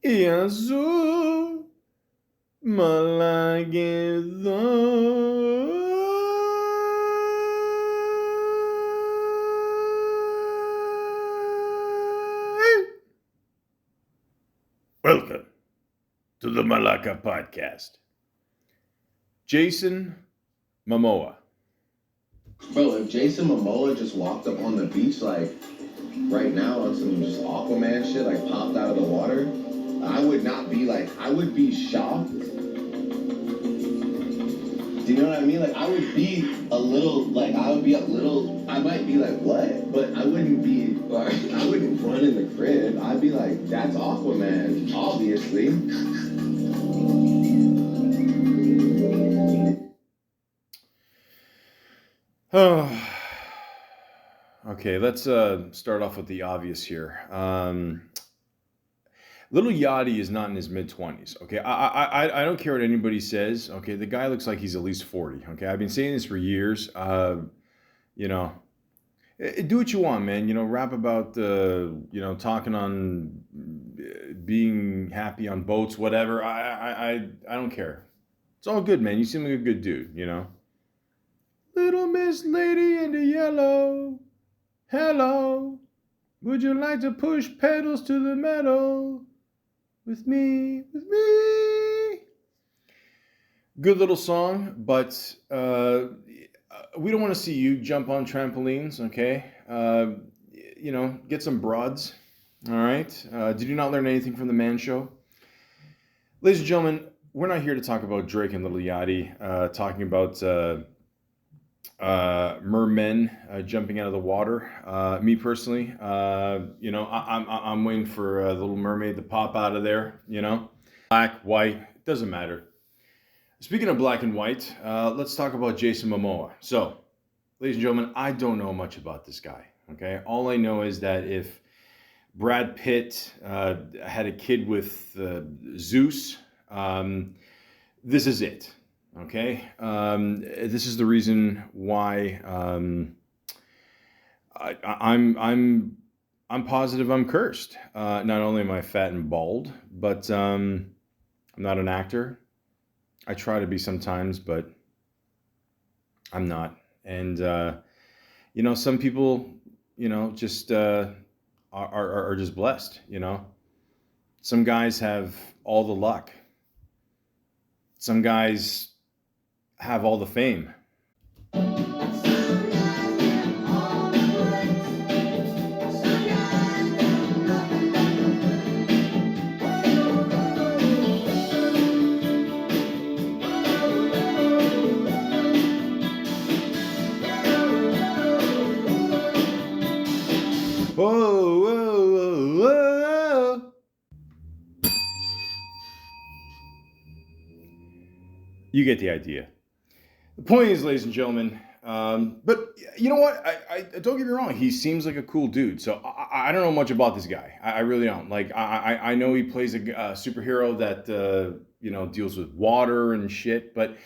e azul, Malaka. Welcome to the Malaka podcast. Jason Momoa. Bro, if Jason Momoa just walked up on the beach like right now on some just Aquaman shit, like popped out of the water, I would not be like, I would be shocked. Do you know what I mean? Like, I would be a little, like, I might be like, what? But I wouldn't be, like, I wouldn't run in the crib. I'd be like, that's Aquaman, obviously. Oh, okay, let's start off with the obvious here. Little Yachty is not in his mid 20s. Okay, I don't care what anybody says. Okay, the guy looks like he's at least 40. Okay, I've been saying this for years. You know, do what you want, man. Rap about talking on being happy on boats, whatever. I don't care. It's all good, man. You seem like a good dude. Little Miss Lady in the Yellow. Hello. Would you like to push pedals to the metal? With me, with me. Good little song, but we don't want to see you jump on trampolines, okay? Get some broads, all right? Did you not learn anything from the Man Show? Ladies and gentlemen, we're not here to talk about Drake and Little Yachty, talking about mermen jumping out of the water. Me personally, I'm waiting for a Little Mermaid to pop out of there. Black, white, doesn't matter. Speaking of black and white, let's talk about Jason Momoa. So, ladies and gentlemen, I don't know much about this guy. Okay, all I know is that if Brad Pitt had a kid with Zeus, this is it. Okay, this is the reason why I'm positive I'm cursed. Not only am I fat and bald, but I'm not an actor. I try to be sometimes, but I'm not. And some people, just are just blessed. Some guys have all the luck. Some guys have all the fame. Whoa, whoa, whoa, whoa. You get the idea. The point is, ladies and gentlemen, but you know what? I don't get me wrong. He seems like a cool dude. So I don't know much about this guy. I really don't. Like I know he plays a superhero that deals with water and shit. But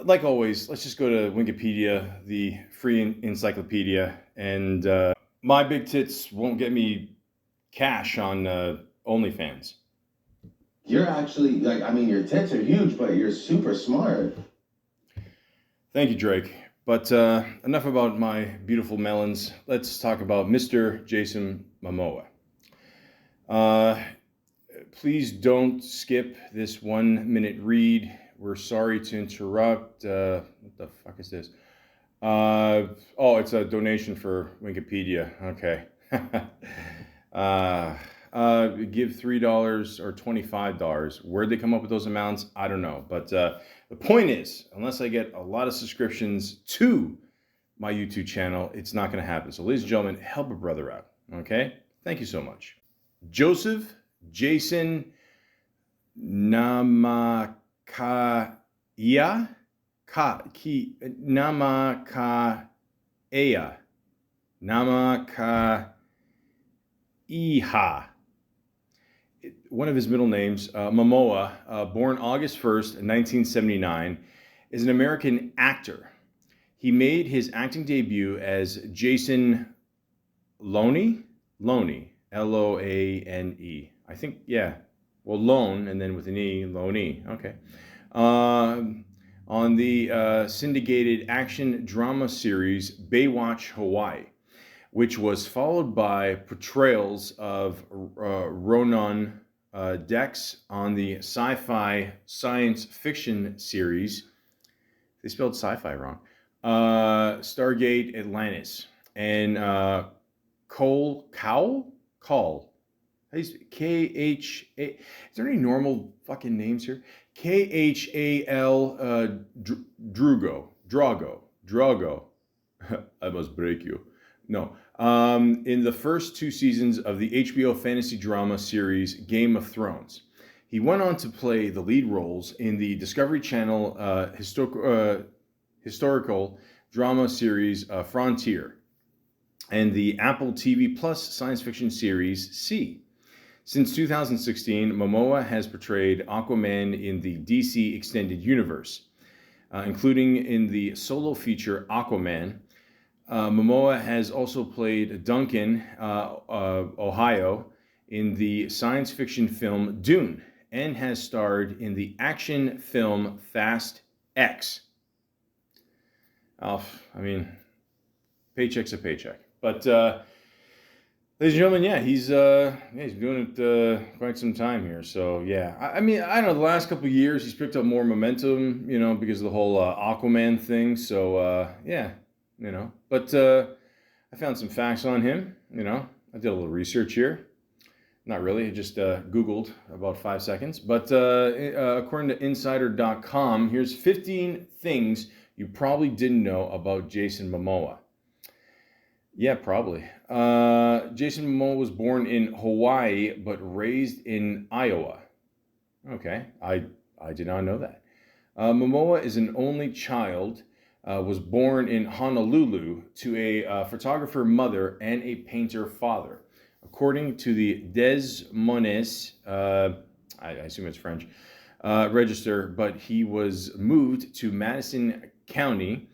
like always, let's just go to Wikipedia, the free encyclopedia, and my big tits won't get me cash on OnlyFans. You're actually, like, I mean, your tits are huge, but you're super smart. Thank you, Drake. But enough about my beautiful melons. Let's talk about Mr. Jason Momoa. Please don't skip this 1 minute read. We're sorry to interrupt. What the fuck is this? It's a donation for Wikipedia. Okay. Give $3 or $25. Where'd they come up with those amounts? I don't know. But the point is, unless I get a lot of subscriptions to my YouTube channel, it's not going to happen. So, ladies and gentlemen, help a brother out. Okay? Thank you so much. Joseph Jason Namakaya Namakaya Namakaiha. One of his middle names, Momoa, born August 1st, 1979, is an American actor. He made his acting debut as Jason Loney, Loane, I think, yeah. Well, Lone, and then with an E, Loney. Okay. Um, on the syndicated action drama series Baywatch Hawaii, which was followed by portrayals of Ronan Dex on the sci fi science fiction series. They spelled sci fi wrong. Stargate Atlantis. And Cole Cowell? Call. K-H-A. Is there any normal fucking names here? K-H-A-L Drugo. Drago. I must break you. No. In the first two seasons of the HBO fantasy drama series Game of Thrones. He went on to play the lead roles in the Discovery Channel historical drama series Frontier and the Apple TV Plus science fiction series C. Since 2016, Momoa has portrayed Aquaman in the DC Extended Universe, including in the solo feature Aquaman. Momoa has also played Duncan, Ohio, in the science fiction film Dune, and has starred in the action film Fast X. Oh, I mean, paycheck's a paycheck. But, ladies and gentlemen, yeah, he's doing it quite some time here. So, yeah, I mean, I don't know, the last couple of years, he's picked up more momentum, because of the whole Aquaman thing. So, yeah, But I found some facts on him, I did a little research here. Not really, I just Googled about 5 seconds. But according to Insider.com, here's 15 things you probably didn't know about Jason Momoa. Yeah, probably. Jason Momoa was born in Hawaii but raised in Iowa. Okay, I did not know that. Momoa is an only child, was born in Honolulu to a photographer mother and a painter father. According to the Des Moines, I assume it's French, register, but he was moved to Madison County,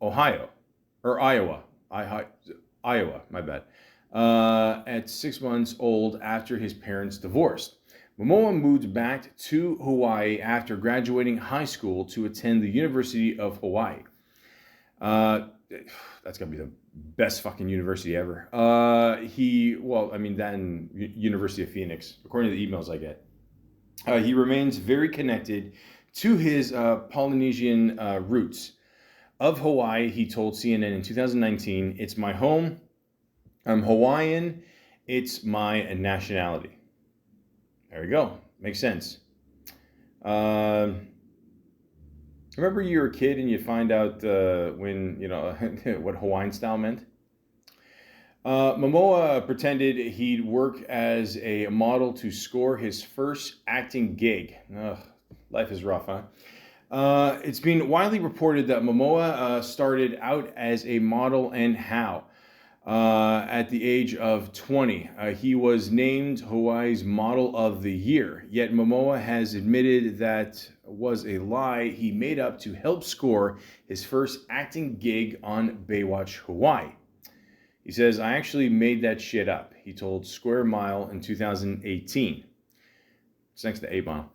Ohio, or Iowa. Iowa, my bad. At 6 months old after his parents divorced. Momoa moved back to Hawaii after graduating high school to attend the University of Hawaii. That's gonna be the best fucking university ever. That and University of Phoenix, according to the emails I get. He remains very connected to his Polynesian roots. Of Hawaii, he told CNN in 2019, "It's my home. I'm Hawaiian. It's my nationality." There you go. Makes sense. Remember you were a kid and you find out when, what Hawaiian style meant? Momoa pretended he'd work as a model to score his first acting gig. Ugh, life is rough, huh? It's been widely reported that Momoa started out as a model and how. At the age of 20, he was named Hawaii's Model of the Year. Yet Momoa has admitted that was a lie he made up to help score his first acting gig on Baywatch Hawaii. He says, "I actually made that shit up," he told Square Mile in 2018. It's next to 8 Mile.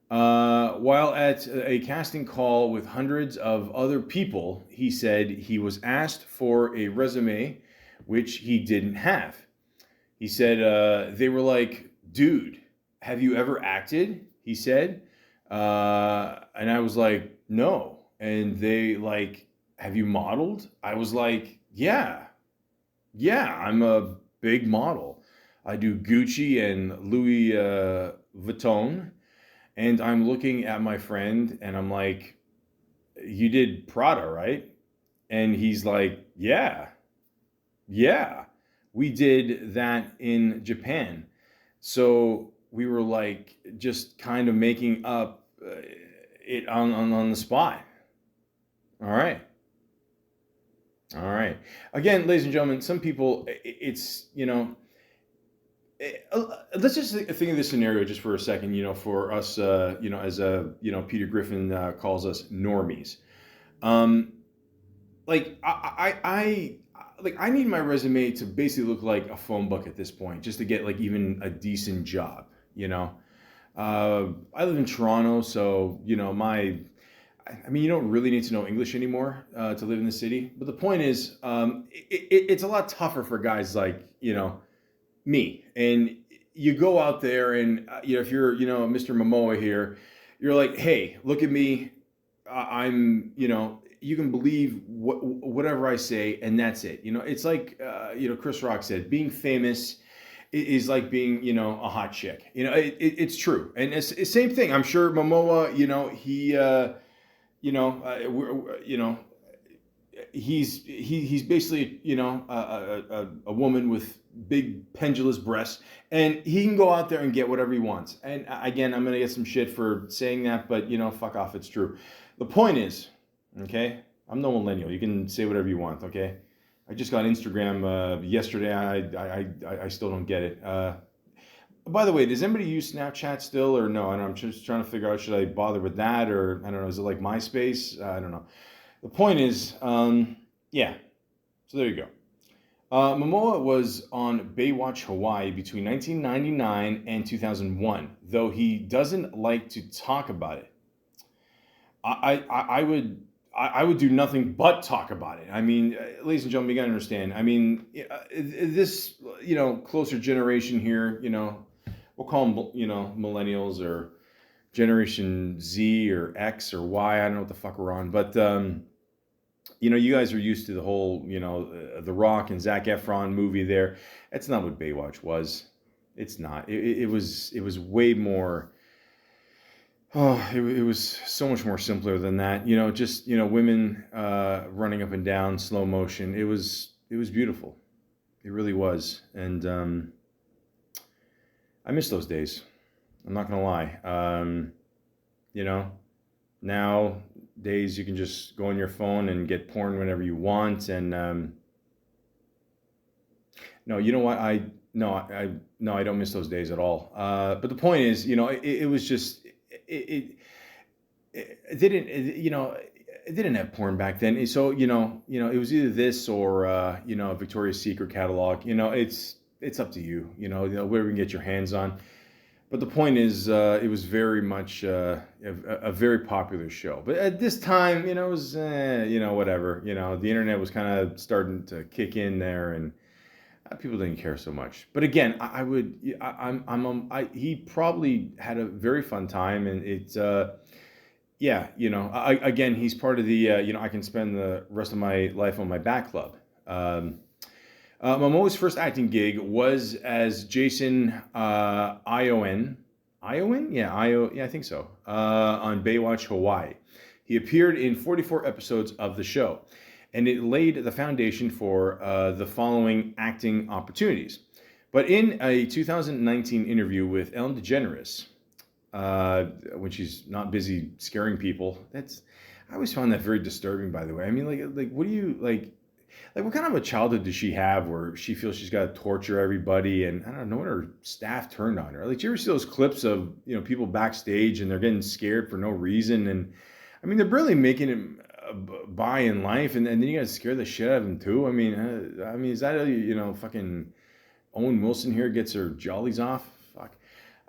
While at a casting call with hundreds of other people, he said he was asked for a resume, which he didn't have. He said, they were like, "Dude, have you ever acted?" He said. And I was like, "No." And they like, "Have you modeled?" I was like, "Yeah, I'm a big model. I do Gucci and Louis Vuitton." And I'm looking at my friend and I'm like, "You did Prada, right?" And he's like, Yeah, we did that in Japan." So we were like just kind of making up it on the spot. All right. Again, ladies and gentlemen, some people, it's, let's just think of this scenario just for a second, for us, as Peter Griffin calls us normies. Like like I need my resume to basically look like a phone book at this point, just to get like even a decent job. You know, I live in Toronto, so I mean, you don't really need to know English anymore to live in the city. But the point is, it's a lot tougher for guys like me. And you go out there, and if you're Mr. Momoa here, you're like, hey, look at me. I'm you can believe whatever I say, and that's it. It's like Chris Rock said, being famous is like being a hot chick. It's true, and it's the same thing. I'm sure Momoa, he you know he's basically a woman with big pendulous breasts, and he can go out there and get whatever he wants. And again, I'm gonna get some shit for saying that, but fuck off, it's true. The point is, okay, I'm no millennial. You can say whatever you want, okay? I just got Instagram yesterday. I still don't get it. By the way, does anybody use Snapchat still or no? I don't know, I'm just trying to figure out, should I bother with that, or I don't know, is it like MySpace? I don't know. The point is, yeah, so there you go. Momoa was on Baywatch Hawaii between 1999 and 2001, though he doesn't like to talk about it. I would do nothing but talk about it. I mean, ladies and gentlemen, you gotta understand. I mean, this closer generation here, we'll call them millennials or Generation Z or X or Y. I don't know what the fuck we're on, but you guys are used to the whole The Rock and Zac Efron movie there. That's not what Baywatch was. It's not. It was way more. Oh, it was so much more simpler than that. Just women running up and down, slow motion. It was beautiful. It really was, and I miss those days. I'm not gonna lie. Nowadays you can just go on your phone and get porn whenever you want, and no, you know what? I don't miss those days at all. But the point is, it was just it didn't it didn't have porn back then. So it was either this or a Victoria's Secret catalog. It's up to you. Whatever you can get your hands on. But the point is, it was very much a very popular show. But at this time, it was whatever. The internet was kind of starting to kick in there, and people didn't care so much. But again, he probably had a very fun time, and it's again, he's part of the I can spend the rest of my life on my back club. Momoa's first acting gig was as Jason Ion. Ion? Yeah, I think so. On Baywatch Hawaii. He appeared in 44 episodes of the show, and it laid the foundation for the following acting opportunities. But in a 2019 interview with Ellen DeGeneres, when she's not busy scaring people, I always found that very disturbing, by the way. I mean, like what do you, like what kind of a childhood does she have where she feels she's got to torture everybody, and I don't know, when her staff turned on her? Like, do you ever see those clips of, people backstage and they're getting scared for no reason? And I mean, they're barely making it by in life, and then you guys scare the shit out of them too. I mean, is that how fucking Owen Wilson here gets her jollies off? Fuck.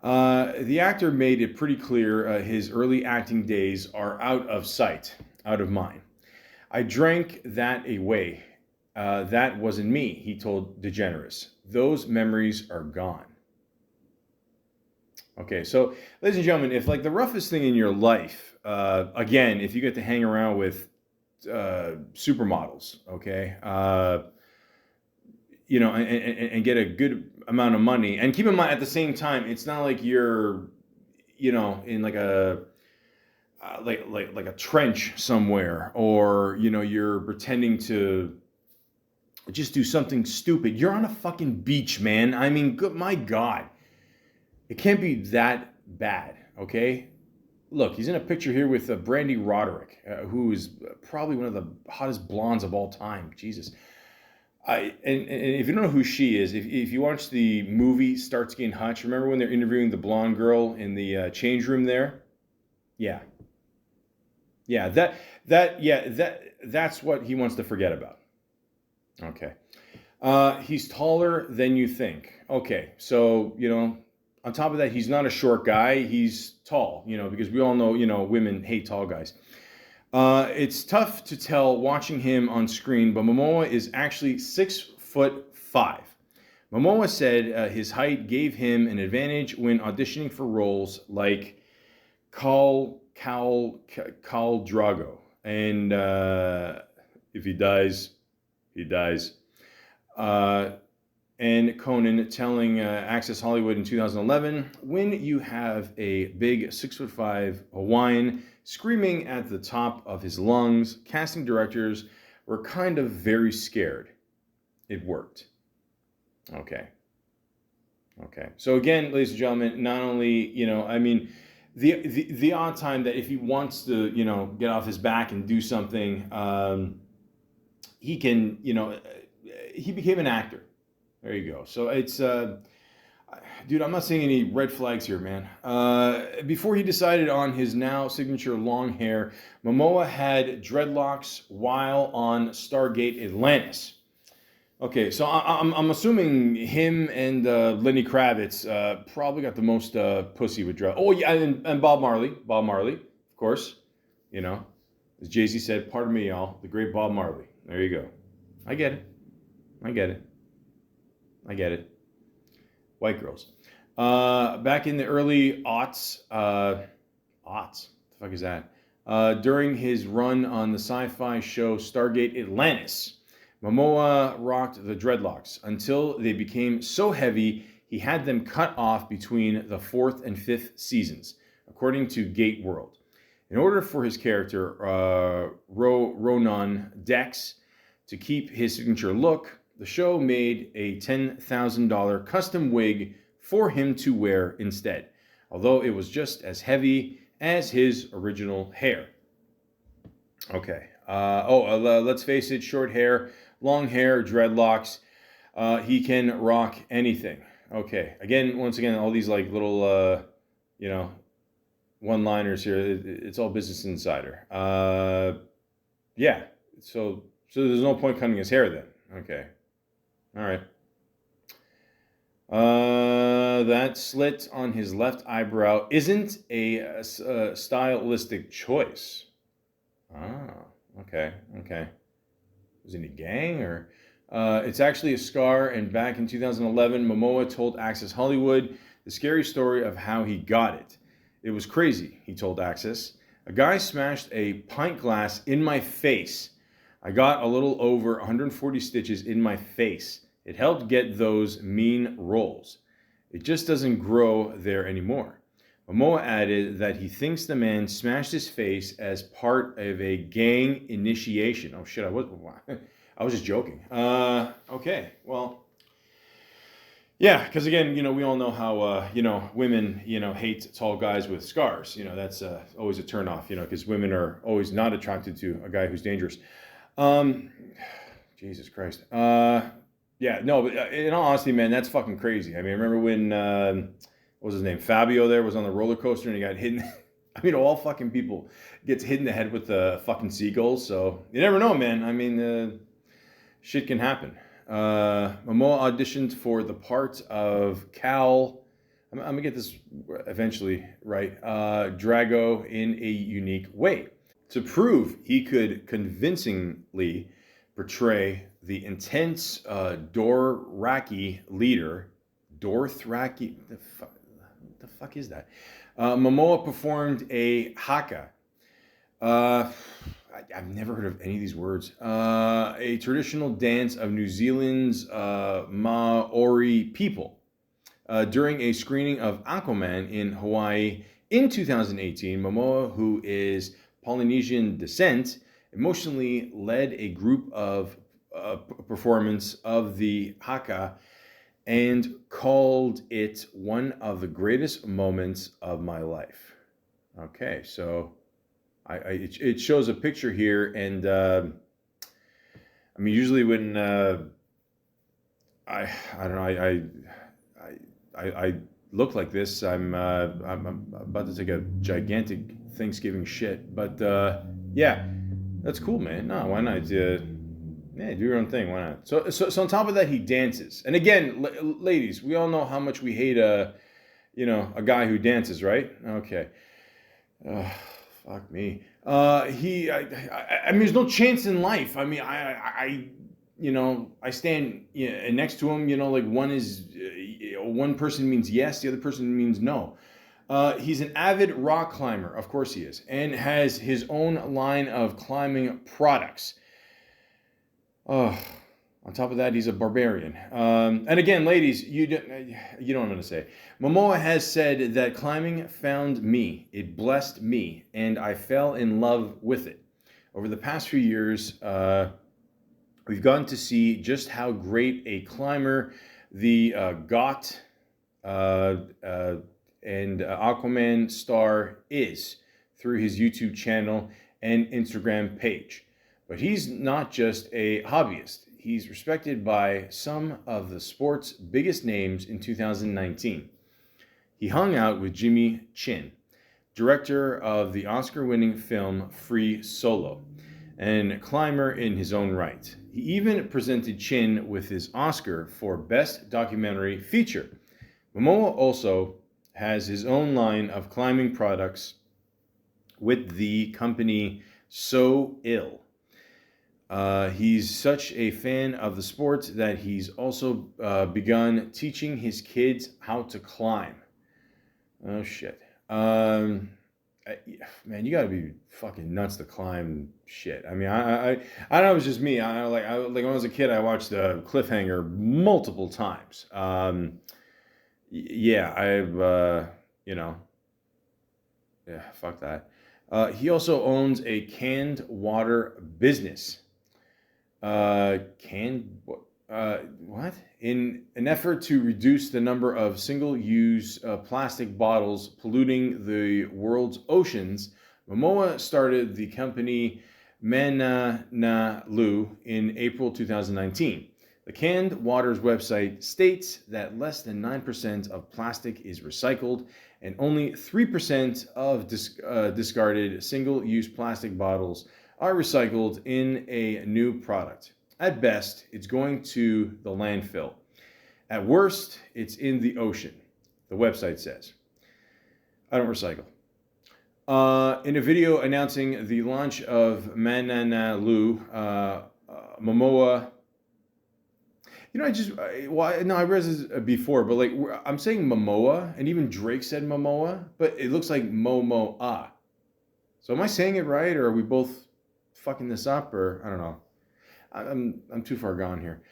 The actor made it pretty clear his early acting days are out of sight, out of mind. I drank that away. That wasn't me, he told DeGeneres. Those memories are gone. Okay, so ladies and gentlemen, if like the roughest thing in your life, again, if you get to hang around with supermodels, okay, and get a good amount of money, and keep in mind at the same time, it's not like you're, in like a like a trench somewhere, or you're pretending to just do something stupid. You're on a fucking beach, man. I mean, my God, it can't be that bad, okay? Look, he's in a picture here with Brandy Roderick, who is probably one of the hottest blondes of all time. Jesus. And if you don't know who she is, if you watch the movie Starsky and Hutch, remember when they're interviewing the blonde girl in the change room there? Yeah. Yeah, that's what he wants to forget about. Okay. He's taller than you think. Okay, so on top of that, he's not a short guy. He's tall. Because we all know women hate tall guys. It's tough to tell watching him on screen, but Momoa is actually 6'5". Momoa said his height gave him an advantage when auditioning for roles like Khal Drago, and if he dies, he dies. Uh, and Conan telling Access Hollywood in 2011, when you have a big 6'5" Hawaiian screaming at the top of his lungs, casting directors were kind of very scared. It worked. Okay. So again, ladies and gentlemen, not only, the odd time that if he wants to, get off his back and do something, he can, he became an actor. There you go. So it's, dude, I'm not seeing any red flags here, man. Before he decided on his now signature long hair, Momoa had dreadlocks while on Stargate Atlantis. Okay, so I'm assuming him and Lenny Kravitz probably got the most pussy with dread. Oh yeah, and Bob Marley, of course. As Jay-Z said, "Pardon me, y'all, the great Bob Marley." There you go. I get it. White girls. Back in the early aughts, what the fuck is that? During his run on the sci-fi show Stargate Atlantis, Momoa rocked the dreadlocks until they became so heavy he had them cut off between the 4th and 5th seasons, according to Gate World. In order for his character, Ronan Dex, to keep his signature look, the show made a $10,000 custom wig for him to wear instead, although it was just as heavy as his original hair. Okay. Let's face it, short hair, long hair, dreadlocks. He can rock anything. Okay. Once again, all these like little, one-liners here. It's all Business Insider. Yeah. So there's no point cutting his hair then. Okay. All right. That slit on his left eyebrow isn't a stylistic choice. Okay. Was it a gang or? It's actually a scar, and back in 2011, Momoa told Access Hollywood the scary story of how he got it. It was crazy, he told Access. A guy smashed a pint glass in my face. I got a little over 140 stitches in my face. It helped get those mean roles. It just doesn't grow there anymore. Momoa added that he thinks the man smashed his face as part of a gang initiation. Oh shit, I was just joking. Okay, well, yeah, because again, we all know how, women, hate tall guys with scars. That's always a turnoff, because women are always not attracted to a guy who's dangerous. Jesus Christ. Yeah, no, but in all honesty, man, that's fucking crazy. I mean, I remember when, what was his name? Fabio there was on the roller coaster and he got hit. I mean, all fucking people gets hit in the head with the fucking seagulls. So you never know, man. I mean, shit can happen. Momoa auditioned for the part of Cal. I'm gonna get this eventually right. Drago in a unique way to prove he could convincingly portray the intense Dothraki leader. Dothraki. The fuck is that? Momoa performed a haka. I've never heard of any of these words. A traditional dance of New Zealand's Maori people during a screening of Aquaman in Hawaii in 2018. Momoa, who is Polynesian descent, emotionally led a group of performance of the haka and called it one of the greatest moments of my life. Okay, so it shows a picture here, and I mean, usually when I don't know, I look like this, I'm about to take a gigantic Thanksgiving shit, but yeah, that's cool, man. No, why not? Yeah, do your own thing. Why not? So on top of that, he dances. And again, ladies, we all know how much we hate a guy who dances, right? Okay. Uh, Fuck me. I mean, there's no chance in life. I mean, I stand next to him. Like one person means yes, the other person means no. He's an avid rock climber, of course he is, and has his own line of climbing products. Oh, on top of that, he's a barbarian. And again, ladies, you don't know what I'm going to say. Momoa has said that climbing found me, it blessed me, and I fell in love with it. Over the past few years, we've gotten to see just how great a climber the GOT and Aquaman star is through his YouTube channel and Instagram page. But he's not just a hobbyist. He's respected by some of the sport's biggest names in 2019. He hung out with Jimmy Chin, director of the Oscar-winning film Free Solo, and climber in his own right. He even presented Chin with his Oscar for Best Documentary Feature. Momoa also has his own line of climbing products with the company So Ill. He's such a fan of the sport that he's also begun teaching his kids how to climb. Oh shit. Man, you gotta be fucking nuts to climb shit. I mean, I know it was just me. Like when I was a kid, I watched Cliffhanger multiple times. Yeah, yeah, fuck that. He also owns a canned water business. What? In an effort to reduce the number of single-use plastic bottles polluting the world's oceans, Momoa started the company Mananalu in April 2019. The Canned Waters website states that less than 9% of plastic is recycled and only 3% of discarded single-use plastic bottles are recycled in a new product. At best, it's going to the landfill. At worst, it's in the ocean, the website says. I don't recycle. In a video announcing the launch of Mananalu, Momoa. I read this before, but like I'm saying Momoa, and even Drake said Momoa, but it looks like Momoa. So am I saying it right, or are we both fucking this up, or I don't know. I'm too far gone here.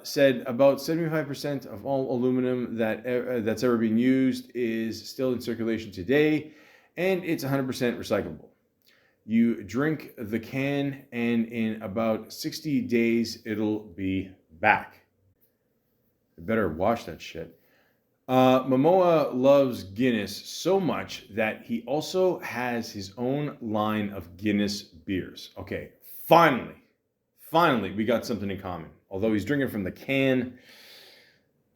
Said about 75% of all aluminum that's ever been used is still in circulation today, and it's 100% recyclable. You drink the can, and in about 60 days, it'll be back. I better wash that shit. Momoa loves Guinness so much that he also has his own line of Guinness beers. Okay, finally, we got something in common. Although he's drinking from the can.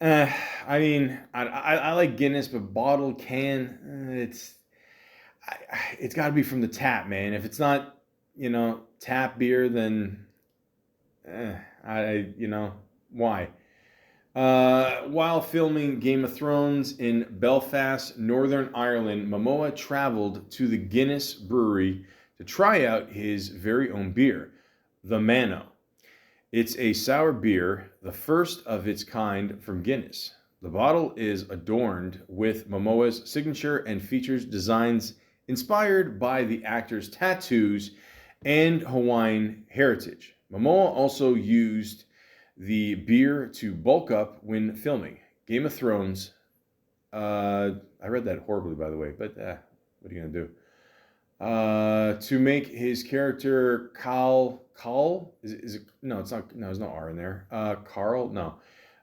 I mean, I like Guinness, but bottle, can, it's got to be from the tap, man. If it's not, tap beer, then, why? While filming Game of Thrones in Belfast, Northern Ireland, Momoa traveled to the Guinness brewery to try out his very own beer, the Mano. It's a sour beer, the first of its kind from Guinness. The bottle is adorned with Momoa's signature and features designs inspired by the actor's tattoos and Hawaiian heritage. Momoa also used the beer to bulk up when filming Game of Thrones. I read that horribly, by the way, but what are you going to do? To make his character Carl, is it, no, it's not, no, there's no R in there. Carl, no.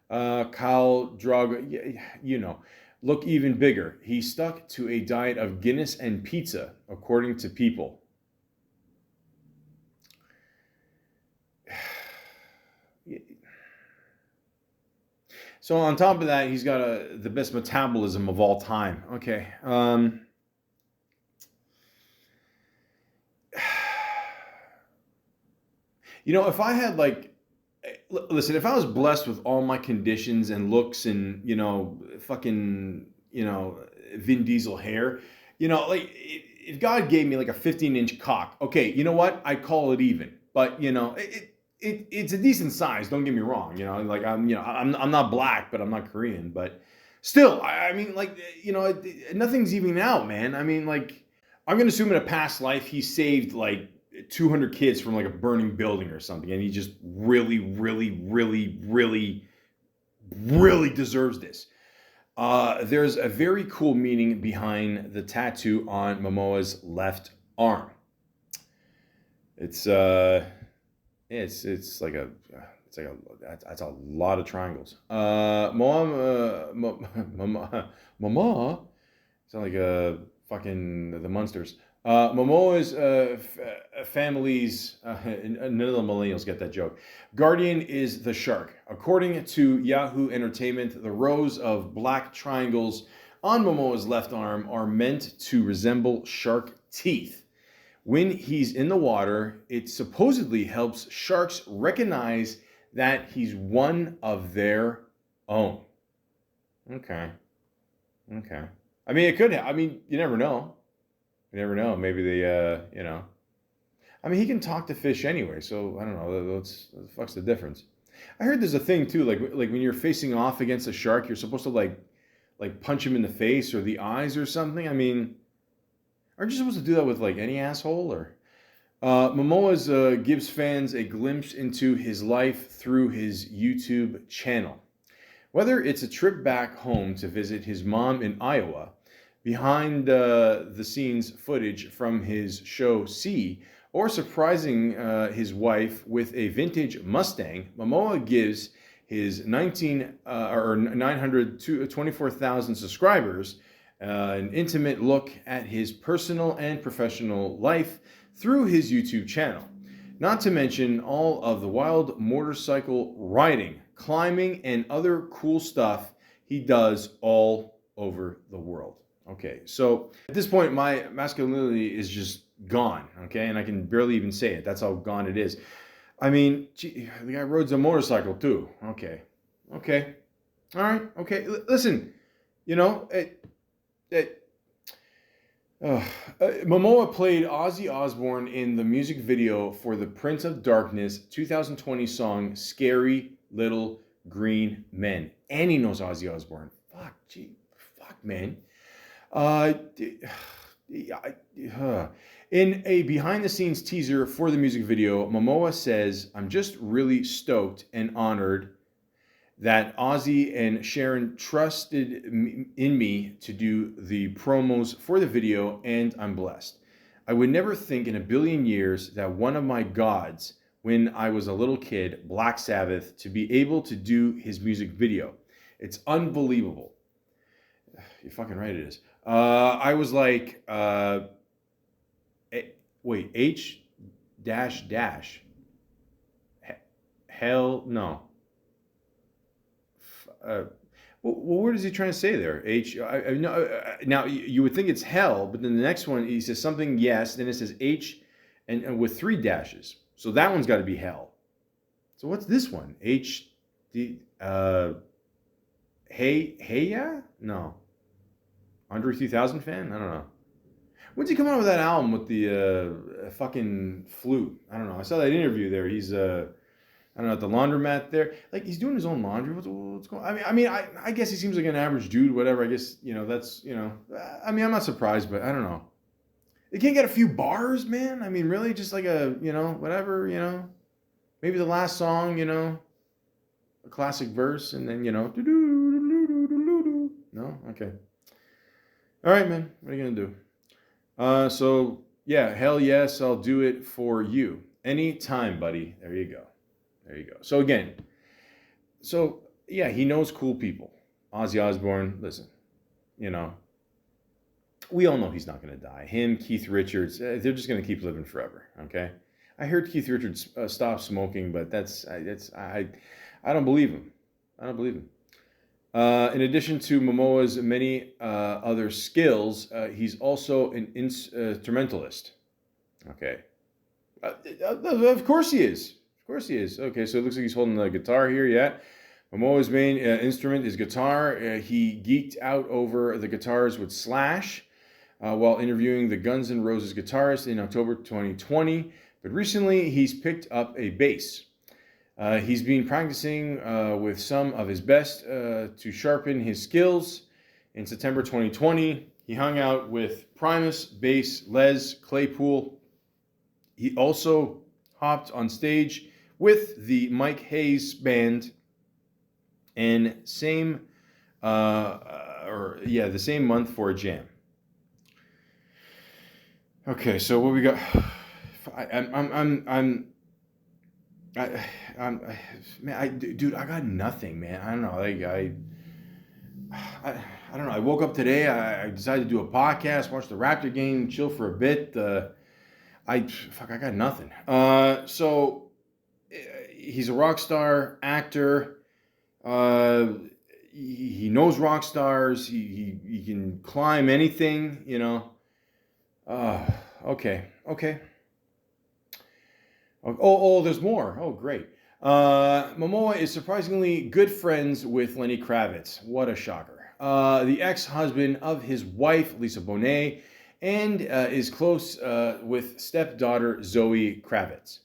Carl Drago, look even bigger. He stuck to a diet of Guinness and pizza, according to People. So on top of that, he's got the best metabolism of all time. Okay. If I had like, listen, if I was blessed with all my conditions and looks and fucking Vin Diesel hair, like if God gave me like a 15-inch cock, okay, you know what? I'd call it even. But it's a decent size. Don't get me wrong. Like I'm not black, but I'm not Korean. But still, I mean, like nothing's even out, man. I mean, like I'm gonna assume in a past life he saved like 200 kids from like a burning building or something, and he just really, really, really, really, really deserves this. There's a very cool meaning behind the tattoo on Momoa's left arm. It's it's like a that's a lot of triangles. Momoa sound like a fucking the Munsters. Momoa's family's none of the millennials get that joke. Guardian is the shark. According to Yahoo Entertainment, the rows of black triangles on Momoa's left arm are meant to resemble shark teeth. When he's in the water, it supposedly helps sharks recognize that he's one of their own. Okay. Okay. I mean, it could. I mean, you never know. You never know. Maybe they. I mean, he can talk to fish anyway, so I don't know. What the fuck's the difference? I heard there's a thing too, like when you're facing off against a shark, you're supposed to like punch him in the face or the eyes or something. I mean, aren't you supposed to do that with like any asshole? Or Momoa's gives fans a glimpse into his life through his YouTube channel. Whether it's a trip back home to visit his mom in Iowa, behind the scenes footage from his show C, or surprising his wife with a vintage Mustang, Momoa gives his 924,000 subscribers an intimate look at his personal and professional life through his YouTube channel. Not to mention all of the wild motorcycle riding, climbing, and other cool stuff he does all over the world. Okay, so at this point, my masculinity is just gone, okay? And I can barely even say it. That's how gone it is. I mean, gee, the guy rides a motorcycle too. Okay. Okay. All right. Okay. Listen, Momoa played Ozzy Osbourne in the music video for the Prince of Darkness 2020 song Scary Little Green Men. And he knows Ozzy Osbourne. Fuck, man. In a behind-the-scenes teaser for the music video, Momoa says, "I'm just really stoked and honored that Ozzy and Sharon trusted in me to do the promos for the video, and I'm blessed. I would never think in a billion years that one of my gods, when I was a little kid, Black Sabbath, to be able to do his music video. It's unbelievable." You're fucking right, it is. I was like, wait, H dash dash. Hell no. Well, what is he trying to say there? Now, you would think it's hell, but then the next one, he says something yes, then it says H and with 3 dashes. So that one's got to be hell. So what's this one? H, D, hey, yeah? No. Andre 3000 fan? I don't know. When's he come out with that album with the fucking flute? I don't know. I saw that interview there. He's I don't know, at the laundromat there. Like, he's doing his own laundry. What's going on? I guess he seems like an average dude, whatever. I guess, that's, I mean, I'm not surprised, but I don't know. They can't get a few bars, man? I mean, really? Just like a, whatever, maybe the last song, a classic verse, and then, no? Okay. All right, man. What are you going to do? So, yeah, hell yes, I'll do it for you. Anytime, buddy. There you go. There you go. So again, yeah, he knows cool people. Ozzy Osbourne, listen, we all know he's not going to die. Him, Keith Richards, they're just going to keep living forever, okay? I heard Keith Richards stop smoking, but I don't believe him. I don't believe him. In addition to Momoa's many other skills, he's also an instrumentalist. Okay. Of course he is. Of course he is. Okay, so it looks like he's holding the guitar here. Yeah. Momoa's main instrument is guitar. He geeked out over the guitars with Slash while interviewing the Guns N' Roses guitarist in October 2020. But recently, he's picked up a bass. He's been practicing with some of his best to sharpen his skills. In September 2020, he hung out with Primus bass Les Claypool. He also hopped on stage with the Mike Hayes band, and the same month for a jam. Okay, so what we got? Dude, I got nothing, man. I don't know. I don't know. I woke up today. I decided to do a podcast, watch the Raptor game, chill for a bit. I got nothing. So he's a rock star actor. He knows rock stars. He can climb anything, you know. Okay. Oh, there's more. Oh, great. Momoa is surprisingly good friends with Lenny Kravitz. What a shocker. The ex-husband of his wife, Lisa Bonet, and is close with stepdaughter Zoe Kravitz.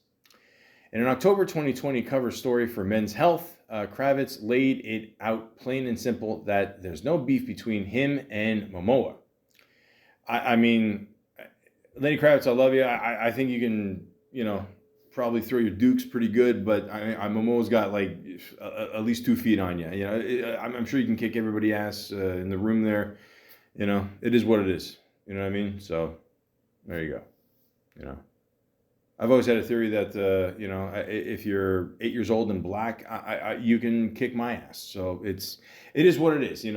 In an October 2020 cover story for Men's Health, Kravitz laid it out plain and simple that there's no beef between him and Momoa. I mean, Lenny Kravitz, I love you. I think you can, probably throw your dukes pretty good, but Momoa's got like at least 2 feet on you. I'm sure you can kick everybody ass in the room there. It is what it is. You know what I mean? So there you go. I've always had a theory that if you're 8 years old and black, you can kick my ass. So it is what it is. You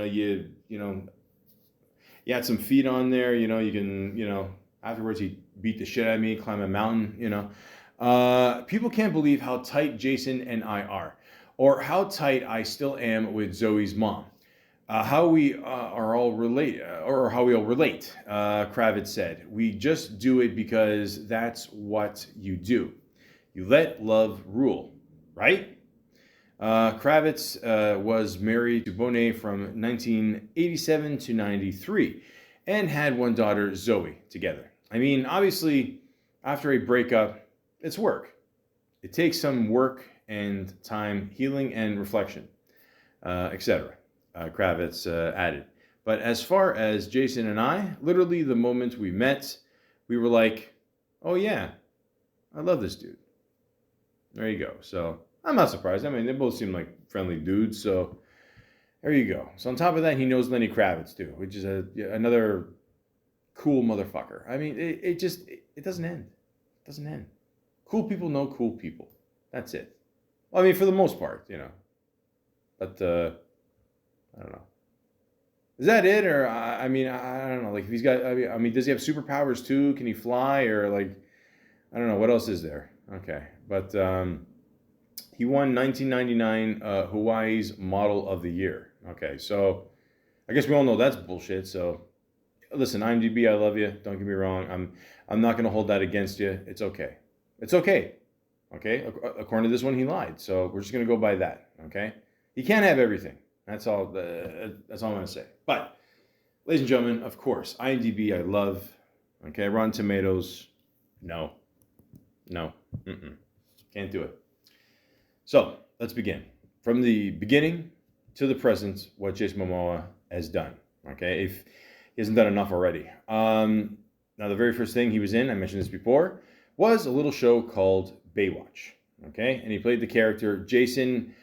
had some feet on there. You can afterwards he beat the shit out of me, climb a mountain. People can't believe how tight Jason and I are, or how tight I still am with Zoe's mom. How we all relate, Kravitz said. We just do it because that's what you do. You let love rule, right? Kravitz was married to Bonet from 1987 to 93 and had one daughter, Zoe, together. I mean, obviously, after a breakup, it's work. It takes some work and time, healing and reflection, etc. Kravitz added. But as far as Jason and I, literally the moment we met, we were like, oh yeah, I love this dude. There you go. So I'm not surprised. I mean, they both seem like friendly dudes. So there you go. So on top of that, he knows Lenny Kravitz too, which is another cool motherfucker. I mean, it doesn't end. It doesn't end. Cool people know cool people. That's it. Well, I mean, for the most part, But I don't know. Is that it, or I don't know. Like, if he's got, I mean, does he have superpowers too? Can he fly, or like, I don't know. What else is there? Okay, but he won 1999 Hawaii's Model of the Year. Okay, so I guess we all know that's bullshit. So listen, IMDb, I love you. Don't get me wrong. I'm not gonna hold that against you. It's okay. It's okay. Okay. According to this one, he lied. So we're just gonna go by that. Okay. He can't have everything. That's all I'm going to say. But, ladies and gentlemen, of course, IMDb I love. Okay, Rotten Tomatoes, no. Can't do it. So, let's begin. From the beginning to the present, what Jason Momoa has done. Okay, if he hasn't done enough already. Now, the very first thing he was in, I mentioned this before, was a little show called Baywatch. Okay, and he played the character Jason.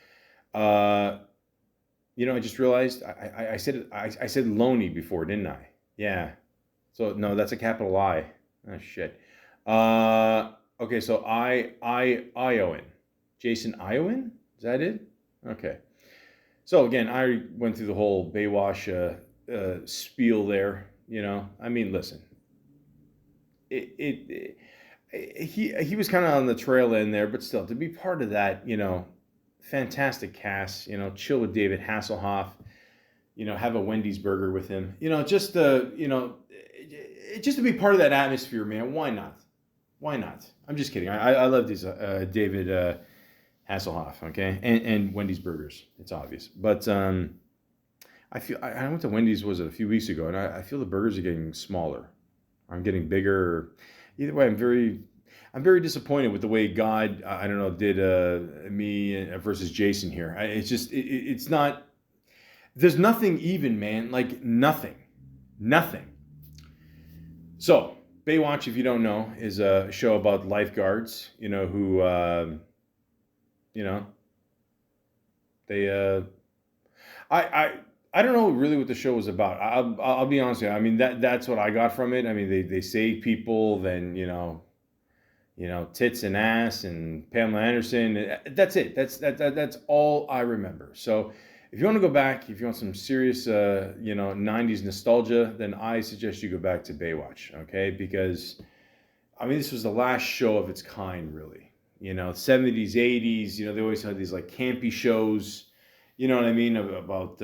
I just realized I said Loney before, didn't I? Yeah. So no, that's a capital I. Oh shit. Okay, so Iowan. Jason Iowan? Is that it? Okay. So again, I went through the whole Baywatch spiel there. I mean, listen. He was kind of on the trail end there, but still, to be part of that, fantastic cast, chill with David Hasselhoff, have a Wendy's burger with him, just to be part of that atmosphere, man. Why not? I'm just kidding. I love these David Hasselhoff, okay, and Wendy's Burgers. It's obvious, but I went to Wendy's, was it a few weeks ago, and I feel the burgers are getting smaller. I'm getting bigger. Either way, I'm very disappointed with the way God, I don't know, did me versus Jason here. It's just it's not. There's nothing even, man. Like nothing, nothing. So Baywatch, if you don't know, is a show about lifeguards. You know who, you know, they. I I don't know really what the show was about. I'll be honest with you. I mean that's what I got from it. I mean they save people, then tits and ass and Pamela Anderson. That's it. That's all I remember. So if you want to go back, if you want some serious, 90s nostalgia, then I suggest you go back to Baywatch, okay? Because, I mean, this was the last show of its kind, really. 70s, 80s, they always had these, like, campy shows, you know what I mean, about,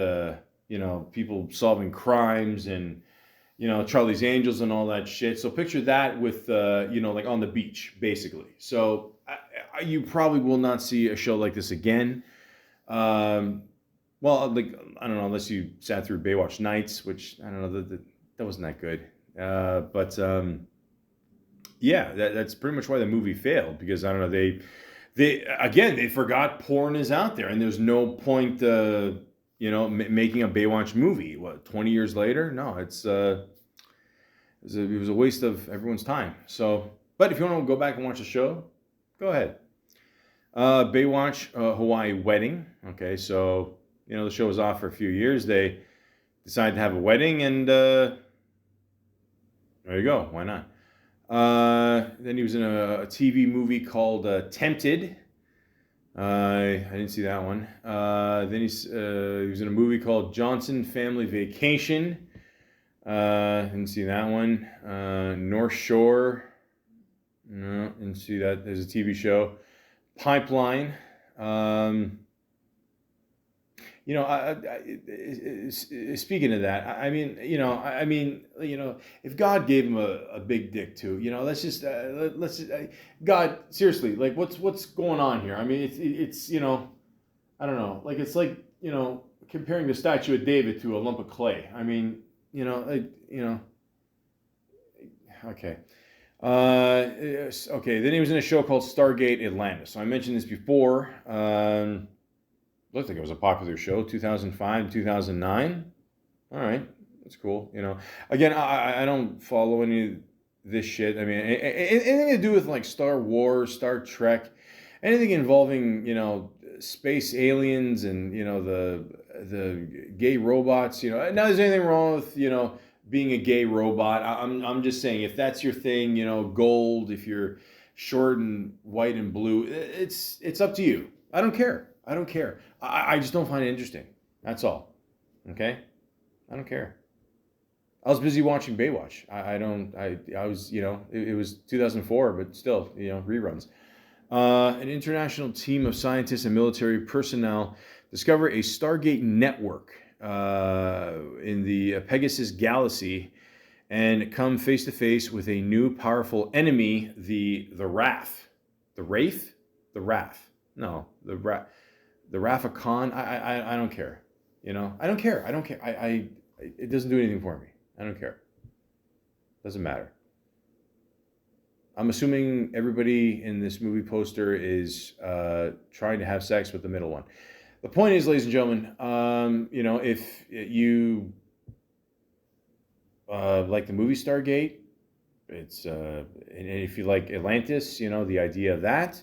people solving crimes and, Charlie's Angels and all that shit. So picture that with, like on the beach, basically. So you probably will not see a show like this again. Well, like, I don't know, unless you sat through Baywatch Nights, which, I don't know, that wasn't that good. But yeah, that's pretty much why the movie failed, because, I don't know, they forgot porn is out there, and there's no point, making a Baywatch movie. What, 20 years later? No, it was a waste of everyone's time. So, but if you want to go back and watch the show, go ahead. Baywatch Hawaii Wedding. Okay, so the show was off for a few years. They decided to have a wedding, and there you go. Why not? Then he was in a TV movie called Tempted. I didn't see that one. Then he was in a movie called Johnson Family Vacation. Didn't see that one. North Shore. No, didn't see that. There's a TV show. Pipeline. Speaking of that, if God gave him a big dick too, God, seriously, like, what's going on here? I mean, it's I don't know, like, it's like, comparing the statue of David to a lump of clay. I mean, okay. Okay, then he was in a show called Stargate Atlantis. So I mentioned this before. Looked like it was a popular show, 2005, 2009. All right, that's cool. Again, I don't follow any of this shit. I mean, anything to do with, like, Star Wars, Star Trek, anything involving, space aliens and, the gay robots. Now there's anything wrong with, being a gay robot. I'm just saying, if that's your thing, gold, if you're short and white and blue, it's up to you. I don't care. I don't care. I just don't find it interesting. That's all. Okay? I don't care. I was busy watching Baywatch. I was, it was 2004, but still, reruns. An international team of scientists and military personnel discover a Stargate network in the Pegasus Galaxy and come face to face with a new powerful enemy, the Wrath. The Wraith? The Wrath. No, the Wrath. The Rafa Khan, I don't care. I don't care. I don't care. It doesn't do anything for me. I don't care. Doesn't matter. I'm assuming everybody in this movie poster is trying to have sex with the middle one. The point is, ladies and gentlemen, if you like the movie Stargate, and if you like Atlantis, the idea of that.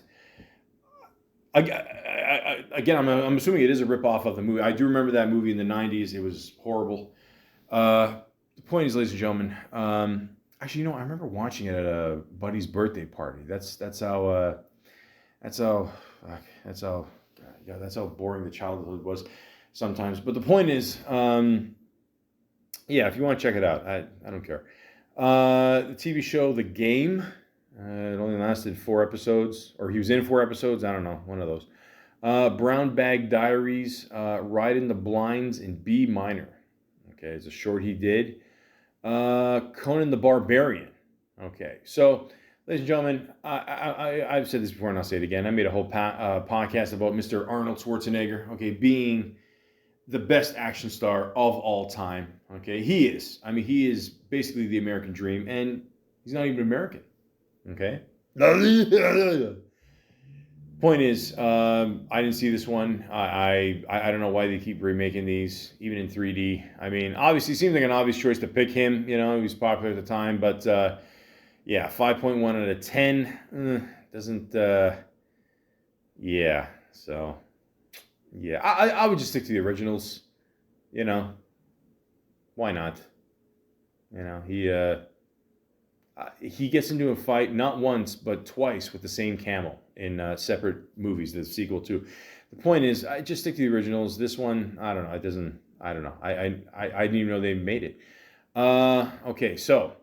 Again, I'm assuming it is a ripoff of the movie. I do remember that movie in the 90s. It was horrible. The point is, ladies and gentlemen, actually, I remember watching it at a buddy's birthday party. That's how boring the childhood was sometimes. But the point is, yeah, if you want to check it out, I don't care. The TV show The Game. It only lasted 4 episodes, or he was in 4 episodes. I don't know, one of those. Brown Bag Diaries, Ride in the Blinds in B minor. Okay, it's a short he did. Conan the Barbarian. Okay, so Ladies and gentlemen, I've said this before and I'll say it again. I made a whole podcast about Mr. Arnold Schwarzenegger, okay, being the best action star of all time. Okay, he is. I mean, he is basically the American dream, and he's not even American. Okay. Point is, I didn't see this one. I don't know why they keep remaking these, even in 3D. I mean, obviously, it seems like an obvious choice to pick him. You know, he was popular at the time, but yeah, 5.1 out of 10 doesn't. Yeah, so yeah, I would just stick to the originals. You know, why not? You know, he gets into a fight not once but twice with the same camel in separate movies. The sequel too. The point is, I just stick to the originals. This one, I don't know. It doesn't. I don't know. I didn't even know they made it. Okay, so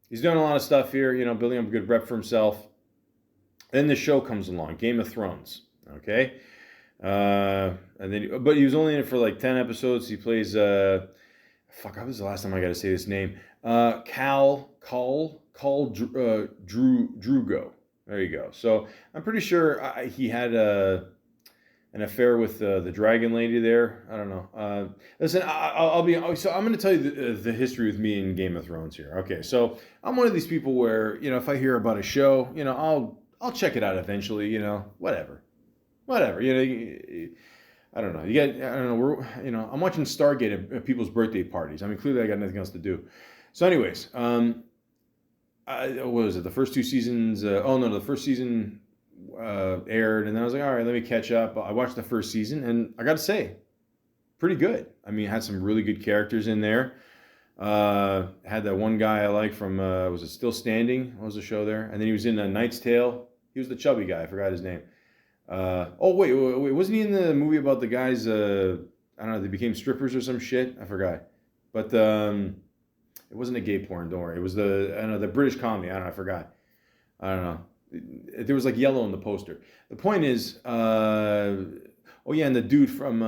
he's doing a lot of stuff here. You know, building up a good rep for himself. Then the show comes along, Game of Thrones. Okay, and then but he was only in it for like 10 episodes. He plays fuck. What was the last time I got to say this name? Drugo. There you go. So I'm pretty sure he had an affair with the dragon lady there. I don't know. Listen, I'll be. So I'm going to tell you the history with me in Game of Thrones here. Okay, so I'm one of these people where if I hear about a show, I'll check it out eventually. Whatever. I don't know. I don't know. I'm watching Stargate at people's birthday parties. I mean, clearly I got nothing else to do. So, anyways, what was it? The first two seasons? Oh no, the first season aired, and then I was like, all right, let me catch up. I watched the first season, and I got to say, pretty good. I mean, it had some really good characters in there. Had that one guy I like from was it Still Standing? What was the show there? And then he was in Knight's Tale. He was the chubby guy. I forgot his name. Oh wait, wasn't he in the movie about the guys? I don't know. They became strippers or some shit. I forgot. But it wasn't a gay porn. Don't worry. It was the British comedy. I don't know. I forgot. I don't know. There was like yellow in the poster. The point is, oh yeah, and the dude from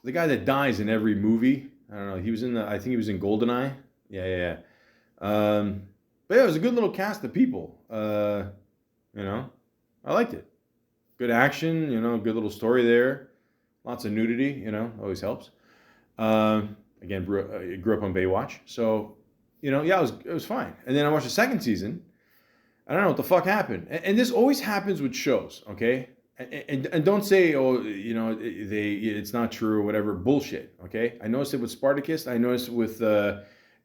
the guy that dies in every movie. I don't know. He was in I think he was in Goldeneye. Yeah. But yeah, it was a good little cast of people. I liked it. Good action, good little story there. Lots of nudity, always helps. Again, grew up on Baywatch, so yeah, it was fine. And then I watched the second season. I don't know what the fuck happened, and this always happens with shows, okay? And don't say it's not true or whatever bullshit, okay? I noticed it with Spartacus. I noticed it with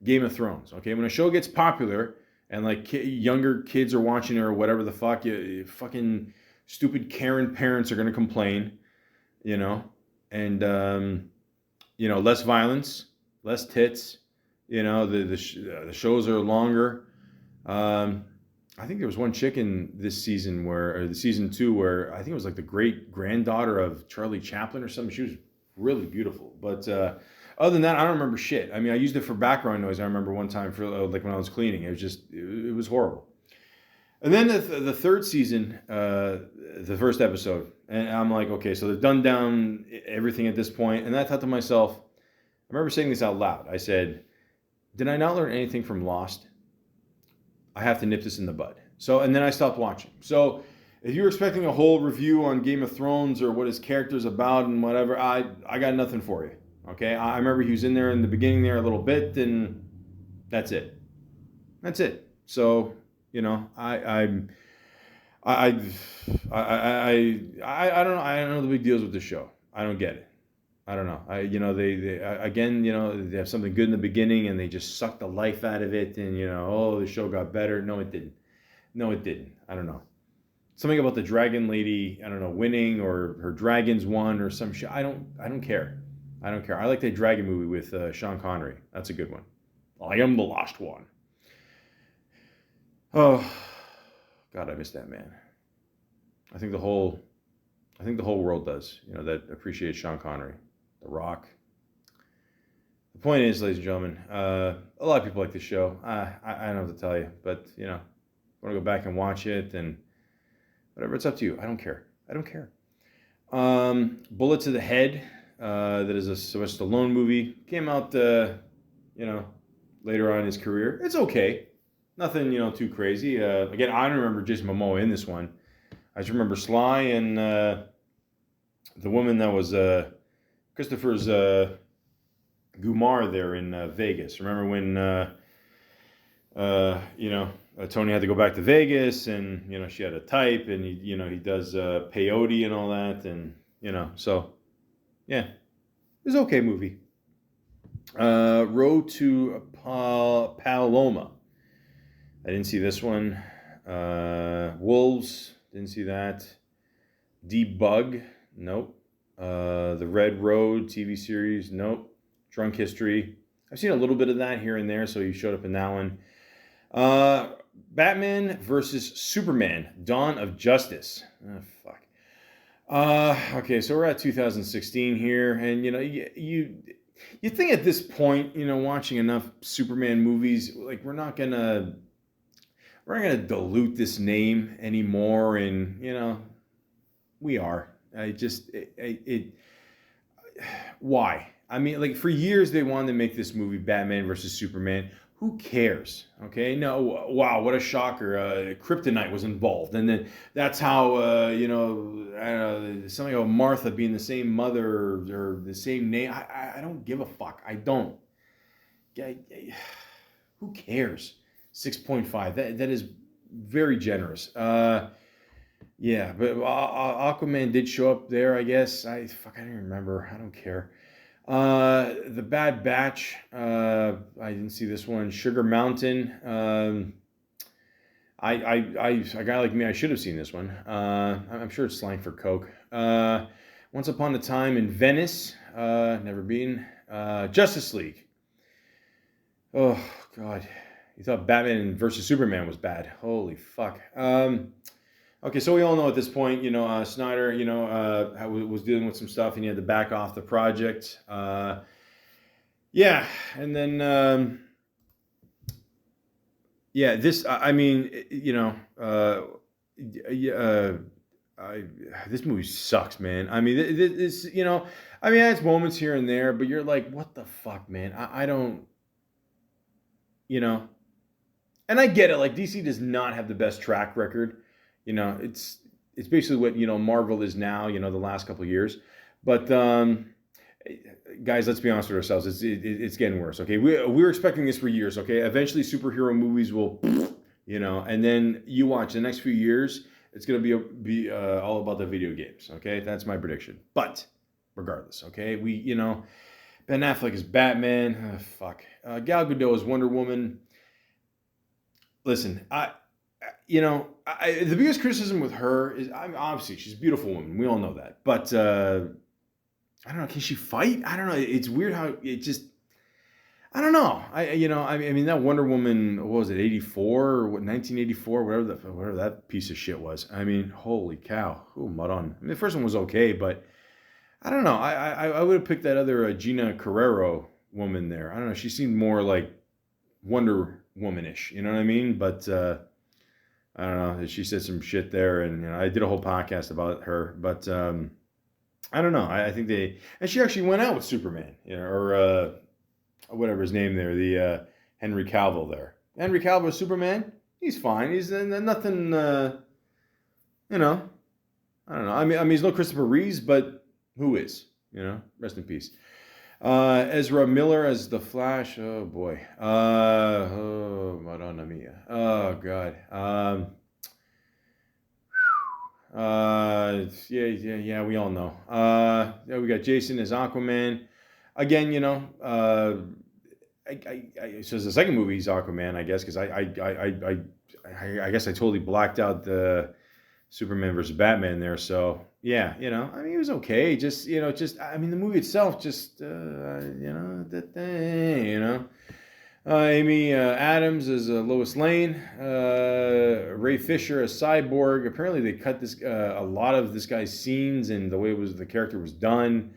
Game of Thrones, okay? When a show gets popular and like younger kids are watching it or whatever the fuck, you fucking stupid Karen parents are going to complain, and less violence, less tits, the shows are longer. I think there was one chick in this season or the season 2 where I think it was like the great granddaughter of Charlie Chaplin or something. She was really beautiful, but other than that, I don't remember shit. I mean, I used it for background noise. I remember one time for like when I was cleaning, it was horrible. And then the third season, the first episode, and I'm like, okay, so they've done down everything at this point. And I thought to myself, I remember saying this out loud. I said, did I not learn anything from Lost? I have to nip this in the bud. So, and then I stopped watching. So if you're expecting a whole review on Game of Thrones or what his character's about and whatever, I got nothing for you. Okay, I remember he was in there in the beginning there a little bit, and that's it. That's it. So, I don't know. I don't know the big deals with the show. I don't get it. I don't know. They have something good in the beginning and they just suck the life out of it, and the show got better. No, it didn't. I don't know. Something about the dragon lady, I don't know, winning or her dragons won or some shit. I don't care. I like that dragon movie with Sean Connery. That's a good one. I am the lost one. Oh, God, I miss that man. I think the whole world does, that appreciates Sean Connery, The Rock. The point is, ladies and gentlemen, a lot of people like this show. I don't know what to tell you, but, want to go back and watch it and whatever, it's up to you. I don't care. Bullet to the Head, that is a Sylvester Stallone movie, came out, later on in his career. It's okay. Nothing, too crazy. Again, I don't remember Jason Momoa in this one. I just remember Sly and the woman that was Christopher's Gumar there in Vegas. Remember when Tony had to go back to Vegas, and she had a type, and he does peyote and all that, and so yeah, it was an okay movie. Road to Paloma. I didn't see this one. Wolves, didn't see that. Debug, nope. The Red Road TV series, nope. Drunk History, I've seen a little bit of that here and there, so you showed up in that one. Batman versus Superman, Dawn of Justice. Oh, fuck. Okay, so we're at 2016 here, and you think at this point, watching enough Superman movies, like we're not gonna dilute this name anymore, and we are. Why? I mean, like for years they wanted to make this movie Batman versus Superman. Who cares? Okay, no, wow, what a shocker! Kryptonite was involved, and then that's how I don't know, something about Martha being the same mother or the same name. I don't give a fuck. I don't. Who cares? 6.5. That is very generous. Yeah, but Aquaman did show up there, I guess. I don't even remember. I don't care. The Bad Batch. I didn't see this one. Sugar Mountain. A guy like me, I should have seen this one. I'm sure it's slang for Coke. Once Upon a Time in Venice. Never been. Justice League. Oh God, you thought Batman versus Superman was bad? Holy fuck. Okay, so we all know at this point, Snyder, was dealing with some stuff, and he had to back off the project. Yeah, and then this. I mean, this movie sucks, man. I mean, this, I mean, it has moments here and there, but you're like, what the fuck, man? I don't, and I get it. Like DC does not have the best track record. It's basically what Marvel is now. The last couple of years, but guys, let's be honest with ourselves. It's getting worse. Okay, we were expecting this for years. Okay, eventually superhero movies will, and then you watch the next few years. It's gonna be all about the video games. Okay, that's my prediction. But regardless, okay, Ben Affleck is Batman. Fuck. Gal Gadot is Wonder Woman. Listen, the biggest criticism with her is, obviously she's a beautiful woman. We all know that. But I don't know. Can she fight? I don't know. It's weird how it just. I don't know. I mean that Wonder Woman. What was it? 84 or what? 1984, whatever that piece of shit was. I mean, holy cow. Who mud on? I mean, the first one was okay, but I don't know. I would have picked that other Gina Carrero woman there. I don't know. She seemed more like Wonder Womanish. You know what I mean? But I don't know. She said some shit there, and I did a whole podcast about her. But I don't know. I think and she actually went out with Superman, or whatever his name there, the Henry Cavill there. Henry Cavill is Superman. He's fine. He's nothing. I don't know. I mean, he's no Christopher Reeves, but who is? Rest in peace. Ezra Miller as the Flash. Oh boy. Madonna mia. Oh god. Yeah. We all know. We got Jason as Aquaman. Again, so the second movie is Aquaman, I guess, because I guess I totally blacked out the Superman versus Batman there. So yeah, I mean, it was okay. Just I mean, the movie itself, Amy Adams as Lois Lane, Ray Fisher as Cyborg. Apparently, they cut a lot of this guy's scenes and the way the character was done.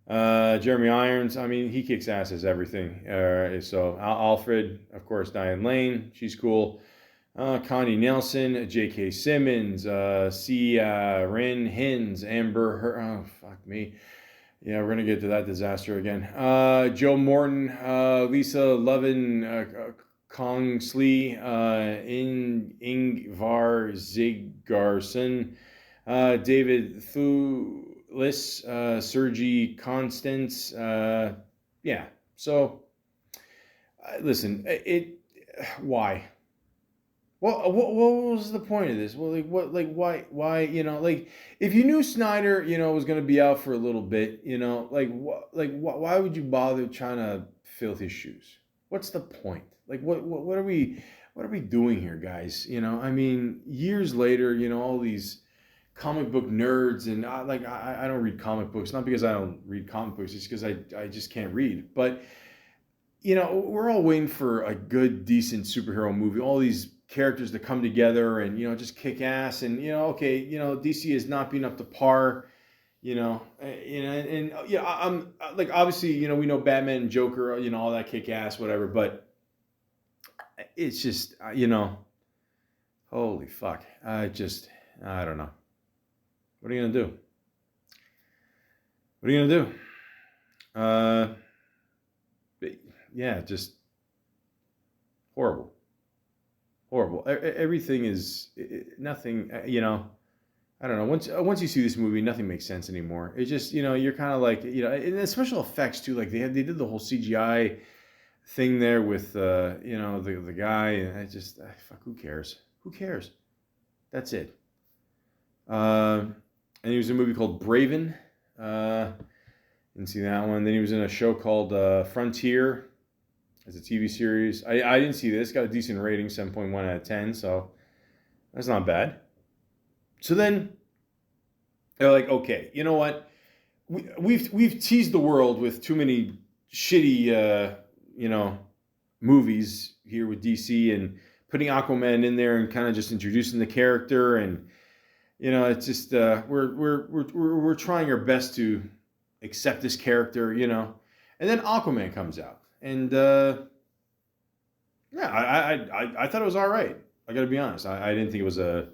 Jeremy Irons, I mean, he kicks ass as everything. So Alfred, of course, Diane Lane, she's cool. Connie Nelson, J.K. Simmons, Ren Hins, Amber. Oh fuck me. Yeah, we're gonna get to that disaster again. Joe Morton, Lisa Lovin, Kingsley, Ingvar Sigurdsson, David Thewlis, Sergey Constance. Yeah. So listen, why? Well, what was the point of this? Well, like what, like why, like if you knew Snyder, was going to be out for a little bit, why would you bother trying to fill his shoes? What's the point? Like, what are we doing here, guys? I mean, years later, all these comic book nerds, and I don't read comic books, not because I don't read comic books, it's because I just can't read, but we're all waiting for a good, decent superhero movie. All these characters to come together and just kick ass. And okay, DC is not being up to par. I'm like obviously we know Batman and Joker, all that kick ass, whatever. But it's just holy fuck. I don't know. What are you gonna do? What are you gonna do? Yeah, just horrible. Everything is nothing. I don't know. Once you see this movie, nothing makes sense anymore. It's just you're kind of like and the special effects too. Like they did the whole CGI thing there with the guy, and fuck. Who cares? Who cares? That's it. And he was in a movie called Braven. Didn't see that one. Then he was in a show called Frontier. As a TV series. I didn't see this. Got a decent rating, 7.1 out of 10. So that's not bad. So then they're like, okay, you know what? We've teased the world with too many shitty movies here with DC, and putting Aquaman in there and kind of just introducing the character, and it's just we're trying our best to accept this character, and then Aquaman comes out. And I thought it was all right. I got to be honest. I didn't think it was a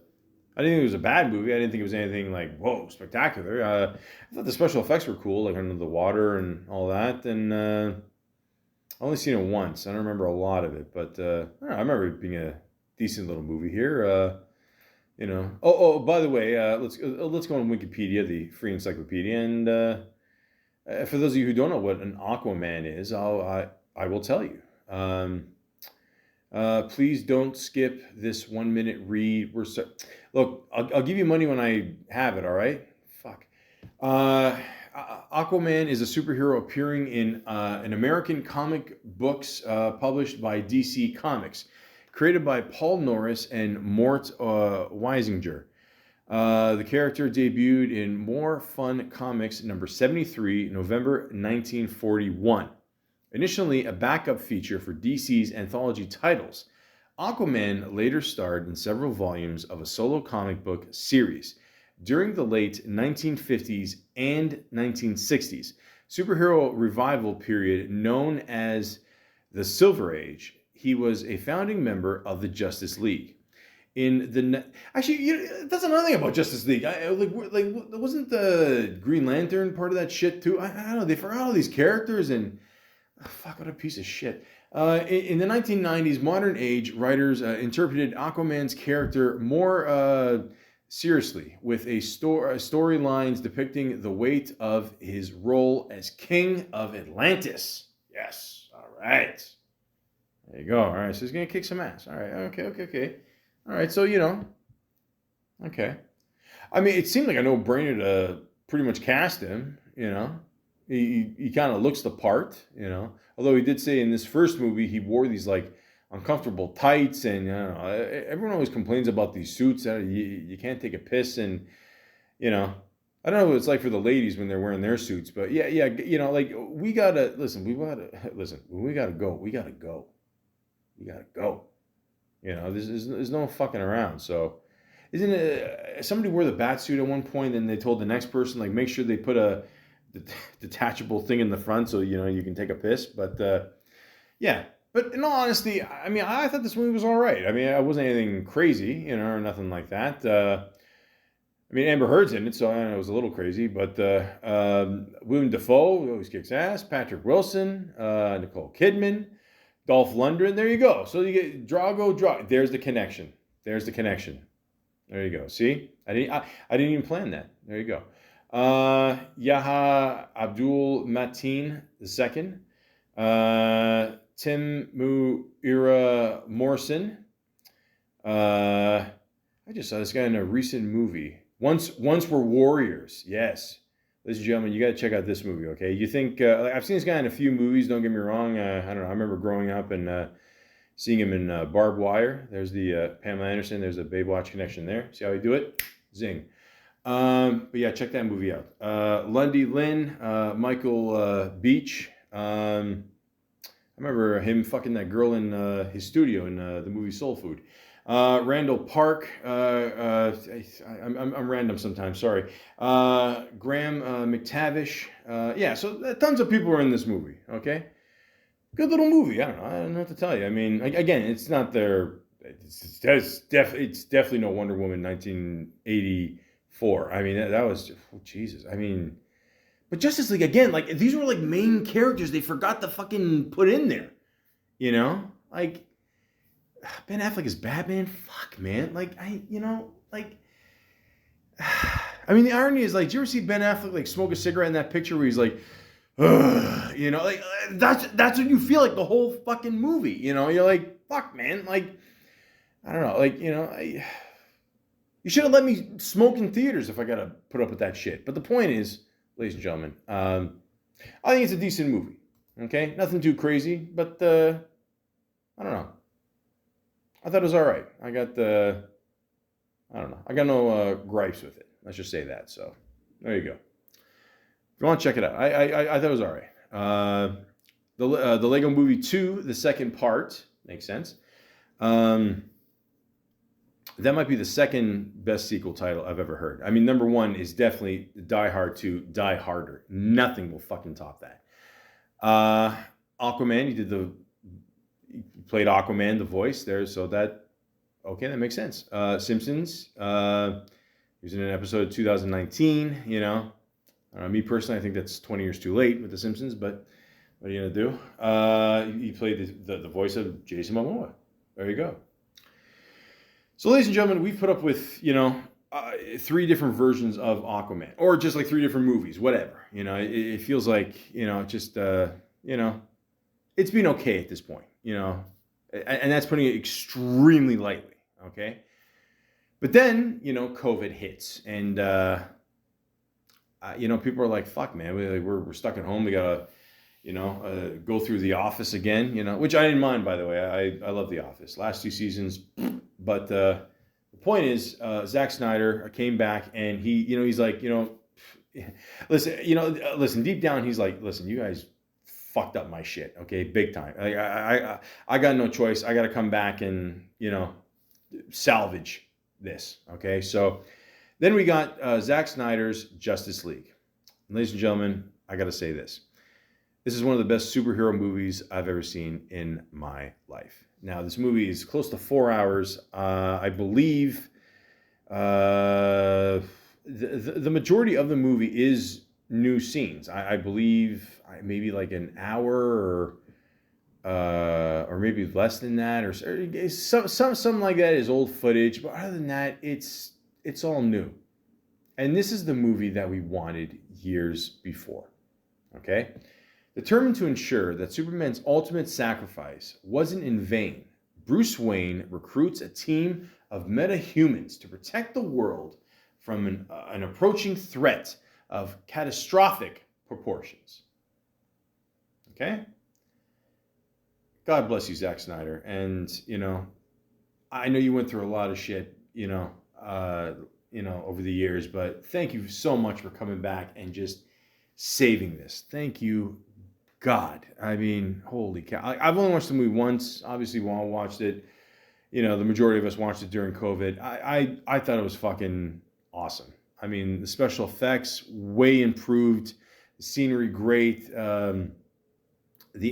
bad movie. I didn't think it was anything like whoa spectacular. I thought the special effects were cool, like under the water and all that. And I only seen it once. I don't remember a lot of it, but I remember it being a decent little movie here. Oh, by the way, let's go on Wikipedia, the free encyclopedia, and. For those of you who don't know what an Aquaman is, I will tell you. Please don't skip this 1 minute read. Look, I'll give you money when I have it. All right. Fuck. Aquaman is a superhero appearing in an American comic books published by DC Comics, created by Paul Norris and Mort Weisinger. The character debuted in More Fun Comics number 73, November 1941. Initially a backup feature for DC's anthology titles, Aquaman later starred in several volumes of a solo comic book series. During the late 1950s and 1960s, superhero revival period known as the Silver Age, he was a founding member of the Justice League. Actually, that's another thing about Justice League. Wasn't the Green Lantern part of that shit too? I don't know. They forgot all these characters, and fuck, what a piece of shit. In the 1990s, modern age writers interpreted Aquaman's character more seriously, with storylines depicting the weight of his role as King of Atlantis. Yes. All right. There you go. All right. So he's gonna kick some ass. All right. Okay. All right, so okay. I mean, it seemed like a no-brainer to pretty much cast him. He kind of looks the part. Although he did say in this first movie he wore these like uncomfortable tights, and everyone always complains about these suits. You can't take a piss, and I don't know what it's like for the ladies when they're wearing their suits, but yeah. Like we gotta listen. When we gotta go. We gotta go. We gotta go. There's no fucking around. So, isn't it somebody wore the bat suit at one point, and they told the next person like make sure they put a detachable thing in the front so you can take a piss. But yeah. But in all honesty, I mean, I thought this movie was all right. I mean, it wasn't anything crazy, or nothing like that. I mean, Amber Heard's in it, so I know it was a little crazy. But Willem Dafoe always kicks ass. Patrick Wilson, Nicole Kidman. Dolph Lundgren. There you go. So you get Drago. There's the connection. There's the connection. There you go. See, I didn't even plan that. There you go. Yaha Abdul Mateen II. Tim Muira Morrison. I just saw this guy in a recent movie. Once Were Warriors. Yes. Ladies and gentlemen, you got to check out this movie, okay? You think, I've seen this guy in a few movies, don't get me wrong. I don't know. I remember growing up and seeing him in Barbed Wire. There's the Pamela Anderson. There's a Baywatch connection there. See how we do it? Zing. But yeah, check that movie out. Lundy Lynn, Michael Beach. I remember him fucking that girl in his studio in the movie Soul Food. Randall Park. I'm random sometimes. Sorry. Graham McTavish. Yeah. So tons of people are in this movie. Okay. Good little movie. I don't know what to tell you. I mean, again, it's not their. It's definitely no Wonder Woman 1984. I mean, that was Jesus. I mean, but Justice League again. Like these were like main characters. They forgot to fucking put in there. You know, like. Ben Affleck is Batman. Fuck, man. Like, I mean, the irony is, like, do you ever see Ben Affleck, like, smoke a cigarette in that picture where he's like, ugh, you know, like, that's what you feel like the whole fucking movie, you know? You're like, fuck, man. Like, I don't know. Like, you know, you should have let me smoke in theaters if I got to put up with that shit. But the point is, ladies and gentlemen, I think it's a decent movie. Okay? Nothing too crazy, but, I don't know. I thought it was all right. I got I don't know. I got no gripes with it. Let's just say that. So there you go. If you want to check it out, I thought it was all right. The Lego Movie 2, the second part, makes sense. That might be the second best sequel title I've ever heard. I mean, number one is definitely Die Hard 2, Die Harder. Nothing will fucking top that. Aquaman, you played Aquaman, the voice there, so that makes sense. Simpsons, he was in an episode of 2019, you know. Me personally, I think that's 20 years too late with The Simpsons, but what are you going to do? He played the voice of Jason Momoa. There you go. So, ladies and gentlemen, we've put up with, you know, 3 different versions of Aquaman, or just like 3 different movies, whatever. You know, it feels like, you know, just, you know, it's been okay at this point, you know. And that's putting it extremely lightly, okay? But then, you know, COVID hits. And, you know, people are like, fuck, man, we're stuck at home. We got to, you know, go through The Office again, you know, which I didn't mind, by the way. I love The Office. Last 2 seasons. But the point is, Zack Snyder came back and he, you know, he's like, you know, listen, deep down, he's like, listen, you guys fucked up my shit, okay, big time. I got no choice. I got to come back and, you know, salvage this, okay? So then we got Zack Snyder's Justice League. And ladies and gentlemen, I got to say this. This is one of the best superhero movies I've ever seen in my life. Now, this movie is close to 4 hours. I believe the majority of the movie is new scenes. I believe maybe like an hour or maybe less than that, or something like that is old footage. But other than that, it's all new. And this is the movie that we wanted years before. Okay? Determined to ensure that Superman's ultimate sacrifice wasn't in vain, Bruce Wayne recruits a team of metahumans to protect the world from an approaching threat of catastrophic proportions. Okay? God bless you, Zack Snyder. And, you know, I know you went through a lot of shit, you know, over the years, but thank you so much for coming back and just saving this. Thank you, God. I mean, holy cow. I've only watched the movie once. Obviously, Juan watched it. You know, the majority of us watched it during COVID. I thought it was fucking awesome. I mean, the special effects, way improved. The scenery, great. The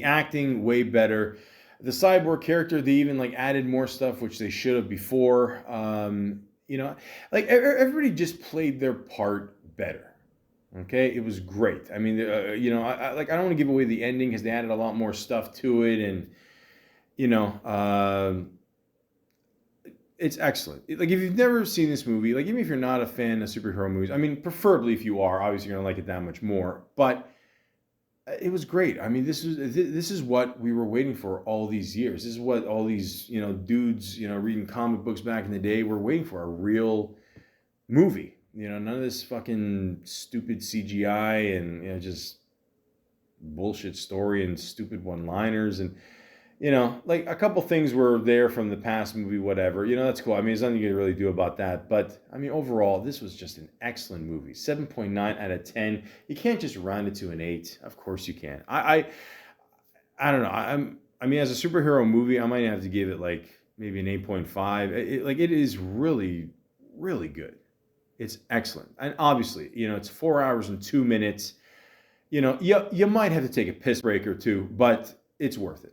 acting, way better. The cyborg character, they even like added more stuff, which they should have before. You know, like everybody just played their part better. Okay, it was great. I mean, you know, I don't want to give away the ending because they added a lot more stuff to it, and you know, it's excellent. Like if you've never seen this movie, like even if you're not a fan of superhero movies, I mean, preferably if you are, obviously you're gonna like it that much more. But it was great. I mean, this is what we were waiting for all these years. This is what all these dudes reading comic books back in the day were waiting for, a real movie. None of this fucking stupid CGI and just bullshit story and stupid one-liners and like a couple things were there from the past movie, whatever. That's cool. I mean, there's nothing you can really do about that. But I mean, overall, this was just an excellent movie. 7.9 out of 10. You can't just round it to an 8. Of course you can. I don't know. I mean, as a superhero movie, I might have to give it like maybe an 8.5. It is really, really good. It's excellent. And obviously, it's 4 hours and 2 minutes. You might have to take a piss break or two, but it's worth it.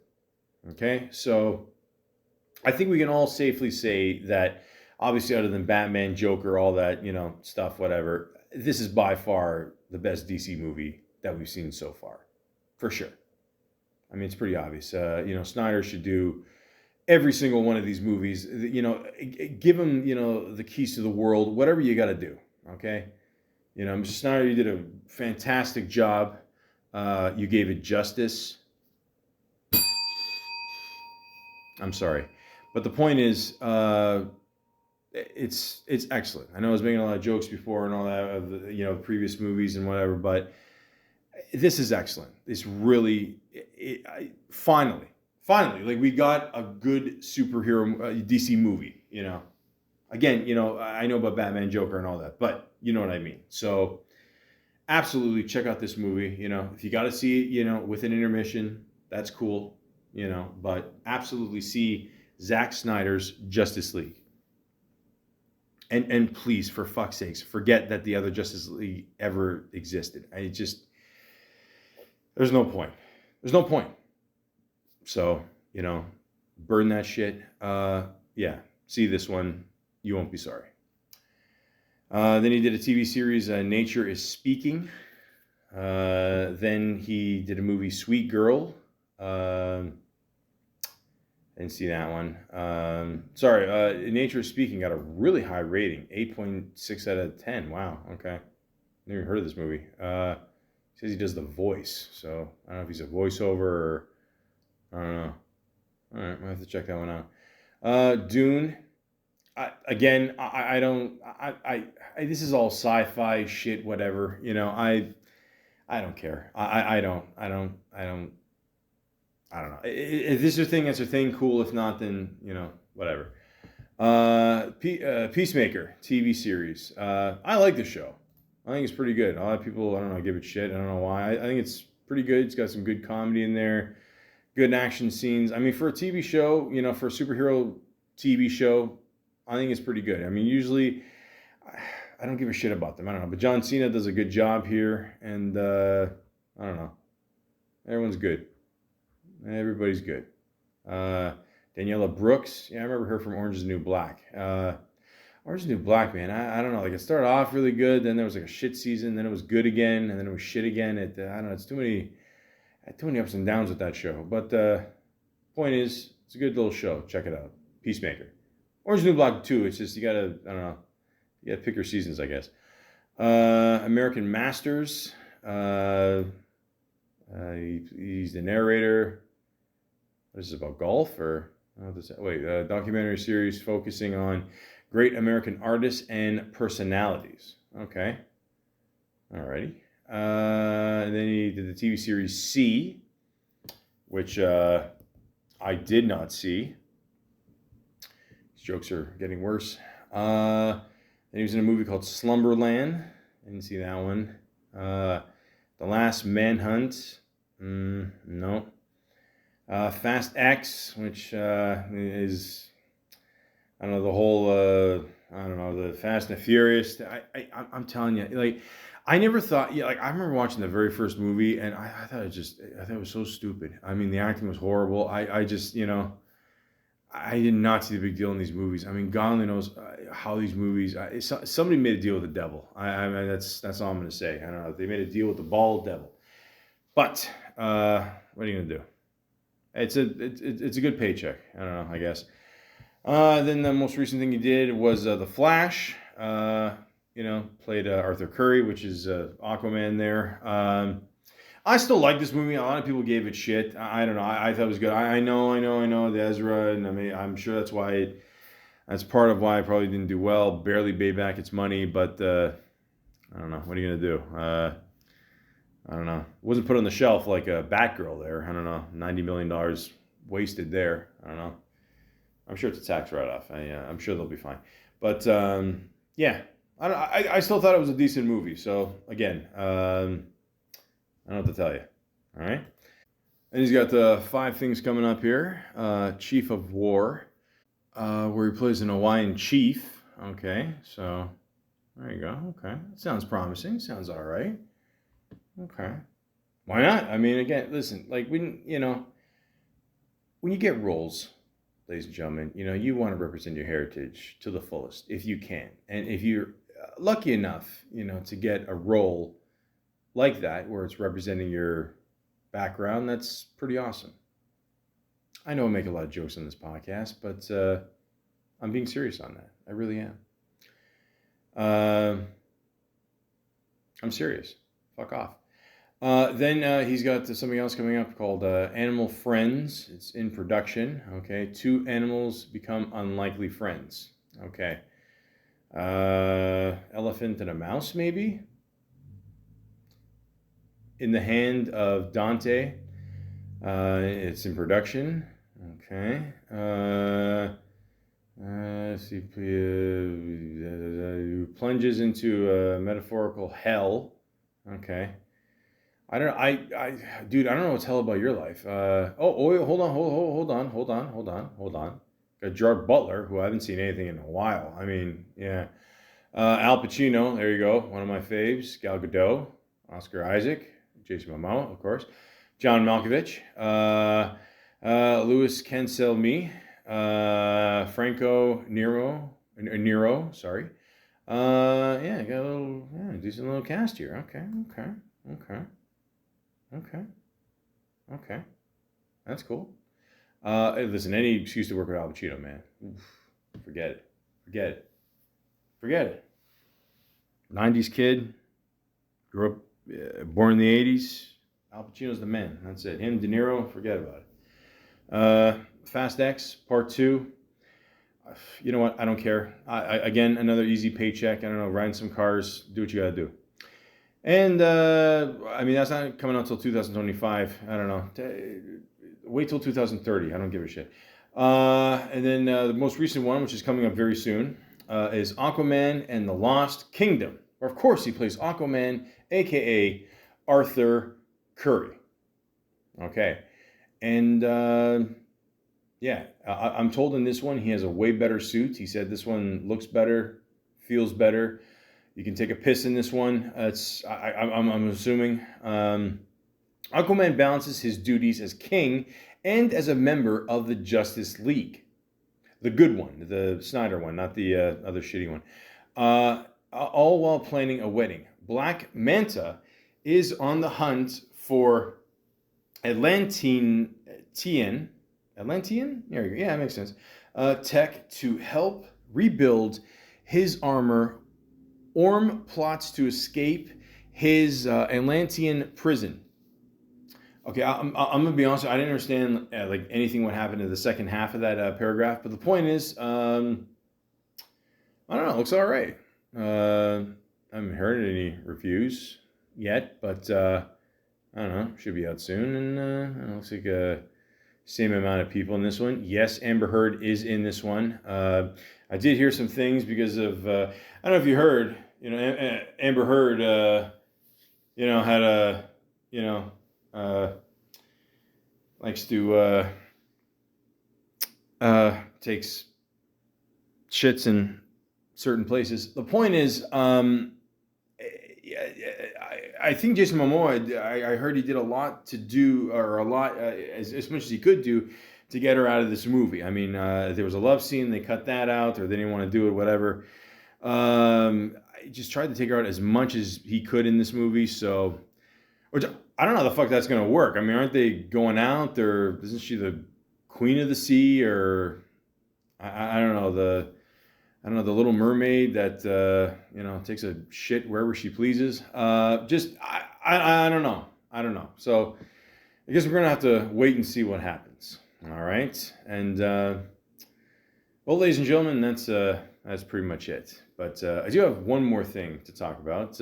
Okay, so I think we can all safely say that, obviously, other than Batman, Joker, all that, stuff, whatever, this is by far the best DC movie that we've seen so far, for sure. I mean, it's pretty obvious. Snyder should do every single one of these movies. Give him, the keys to the world, whatever you got to do. Okay, Mr. Snyder, you did a fantastic job. You gave it justice. I'm sorry, but the point is, it's excellent. I know I was making a lot of jokes before and all that of the previous movies and whatever, but this is excellent. It's really finally, like we got a good superhero DC movie. Again, I know about Batman, Joker, and all that, but you know what I mean. So absolutely check out this movie. If you got to see it, with an intermission, that's cool. But absolutely see Zack Snyder's Justice League. And please, for fuck's sakes, forget that the other Justice League ever existed. There's no point. There's no point. So, burn that shit. Yeah, see this one. You won't be sorry. Then he did a TV series, Nature is Speaking. Then he did a movie, Sweet Girl. Didn't see that one. Sorry, Nature Speaking got a really high rating, 8.6 out of 10. Wow, okay. Never heard of this movie. Says he does the voice, so I don't know if he's a voiceover or I don't know. All right, might have to check that one out. Dune. This is all sci-fi shit, whatever. I don't care. I don't know. If this is a thing, that's a thing. Cool. If not, then whatever. Peacemaker TV series. I like the show. I think it's pretty good. A lot of people, I don't know, give it shit. I don't know why. I think it's pretty good. It's got some good comedy in there, good action scenes. I mean, for a TV show, for a superhero TV show, I think it's pretty good. I mean, usually I don't give a shit about them. I don't know, but John Cena does a good job here, and I don't know. Everyone's good. Everybody's good. Daniela Brooks. Yeah, I remember her from Orange is the New Black. Orange is the New Black, man. I don't know. Like, it started off really good. Then there was like a shit season. Then it was good again. And then it was shit again. I don't know. It's too many ups and downs with that show. But point is, it's a good little show. Check it out. Peacemaker. Orange is the New Black, too. It's just, you got to, I don't know. You got to pick your seasons, I guess. American Masters. He's the narrator. What is this about, golf or documentary series focusing on great American artists and personalities. Okay, alrighty. And then he did the TV series C, which I did not see. These jokes are getting worse. Then he was in a movie called Slumberland. I didn't see that one. The Last Manhunt. No. Fast X, which is, I don't know, the whole, I don't know, the Fast and the Furious. I'm telling you, like, I never thought, like, I remember watching the very first movie, and I thought it was so stupid. I mean, the acting was horrible. I just, I did not see the big deal in these movies. I mean, God only knows how these movies, somebody made a deal with the devil. I mean, that's all I'm going to say. I don't know. They made a deal with the bald devil. But, what are you going to do? It's a good paycheck. I don't know, I guess. Then the most recent thing he did was The Flash. Played Arthur Curry, which is Aquaman there. I still like this movie. A lot of people gave it shit. I don't know. I thought it was good. I know the Ezra, and I mean, I'm sure that's part of why it probably didn't do well. Barely paid back its money, but I don't know. What are you gonna do? I don't know. It wasn't put on the shelf like a Batgirl there. I don't know. $90 million wasted there. I don't know. I'm sure it's a tax write-off. I'm sure they'll be fine. But yeah, I still thought it was a decent movie. So again, I don't know what to tell you. All right. And he's got the 5 things coming up here. Chief of War, where he plays an Hawaiian chief. Okay, so there you go. Okay, sounds promising. Sounds all right. Okay, why not? I mean, again, listen, like when you get roles, ladies and gentlemen, you want to represent your heritage to the fullest if you can, and if you're lucky enough, to get a role like that where it's representing your background, that's pretty awesome. I know I make a lot of jokes on this podcast, but I'm being serious on that. I really am. I'm serious. Fuck off. Then he's got something else coming up called Animal Friends. It's in production. Okay, 2 animals become unlikely friends. Okay. Elephant and a mouse, maybe? In the Hand of Dante. It's in production. Okay. See, plunges into a metaphorical hell. Okay. Dude, I don't know what's hell about your life. Hold on. Got Gerard Butler, who I haven't seen anything in a while. I mean, yeah. Al Pacino, there you go. One of my faves. Gal Gadot, Oscar Isaac, Jason Momoa, of course. John Malkovich, Louis Cancelmi, Franco Nero, sorry. Yeah, got a decent little cast here. Okay. That's cool. Listen, any excuse to work with Al Pacino, man. Oof, forget it. 90s kid, grew up, born in the 80s. Al Pacino's the man. That's it. Him, De Niro, forget about it. Fast X, Part 2. You know what? I don't care. Again, another easy paycheck. I don't know, rent some cars, do what you gotta do. And, I mean, that's not coming out until 2025. I don't know. Wait till 2030. I don't give a shit. And then the most recent one, which is coming up very soon, is Aquaman and the Lost Kingdom. Where, of course, he plays Aquaman, a.k.a. Arthur Curry. Okay. And, yeah, I'm told in this one he has a way better suit. He said this one looks better, feels better. You can take a piss in this one. I'm assuming. Aquaman balances his duties as king and as a member of the Justice League. The good one, the Snyder one, not the other shitty one. All while planning a wedding. Black Manta is on the hunt for Atlantean? There you go. Yeah, that makes sense. Tech to help rebuild his armor. Orm plots to escape his Atlantean prison. Okay, I'm gonna be honest. I didn't understand like anything what happened in the second half of that paragraph. But the point is, I don't know. It looks all right. I haven't heard any reviews yet, but I don't know. Should be out soon, and it looks like same amount of people in this one. Yes, Amber Heard is in this one. I did hear some things because of I don't know if you heard. Amber Heard. Had a likes to takes shits in certain places. The point is, I think Jason Momoa, I heard he did a lot to do, or a lot, as much as he could do to get her out of this movie. I mean, there was a love scene, they cut that out, or they didn't want to do it, whatever. I just tried to take her out as much as he could in this movie, so, which I don't know how the fuck that's gonna work. I mean, aren't they going out? Or isn't she the queen of the sea? Or I don't know the Little Mermaid that takes a shit wherever she pleases. I don't know. I don't know. So I guess we're gonna have to wait and see what happens. All right, and well, ladies and gentlemen, that's pretty much it. But I do have one more thing to talk about.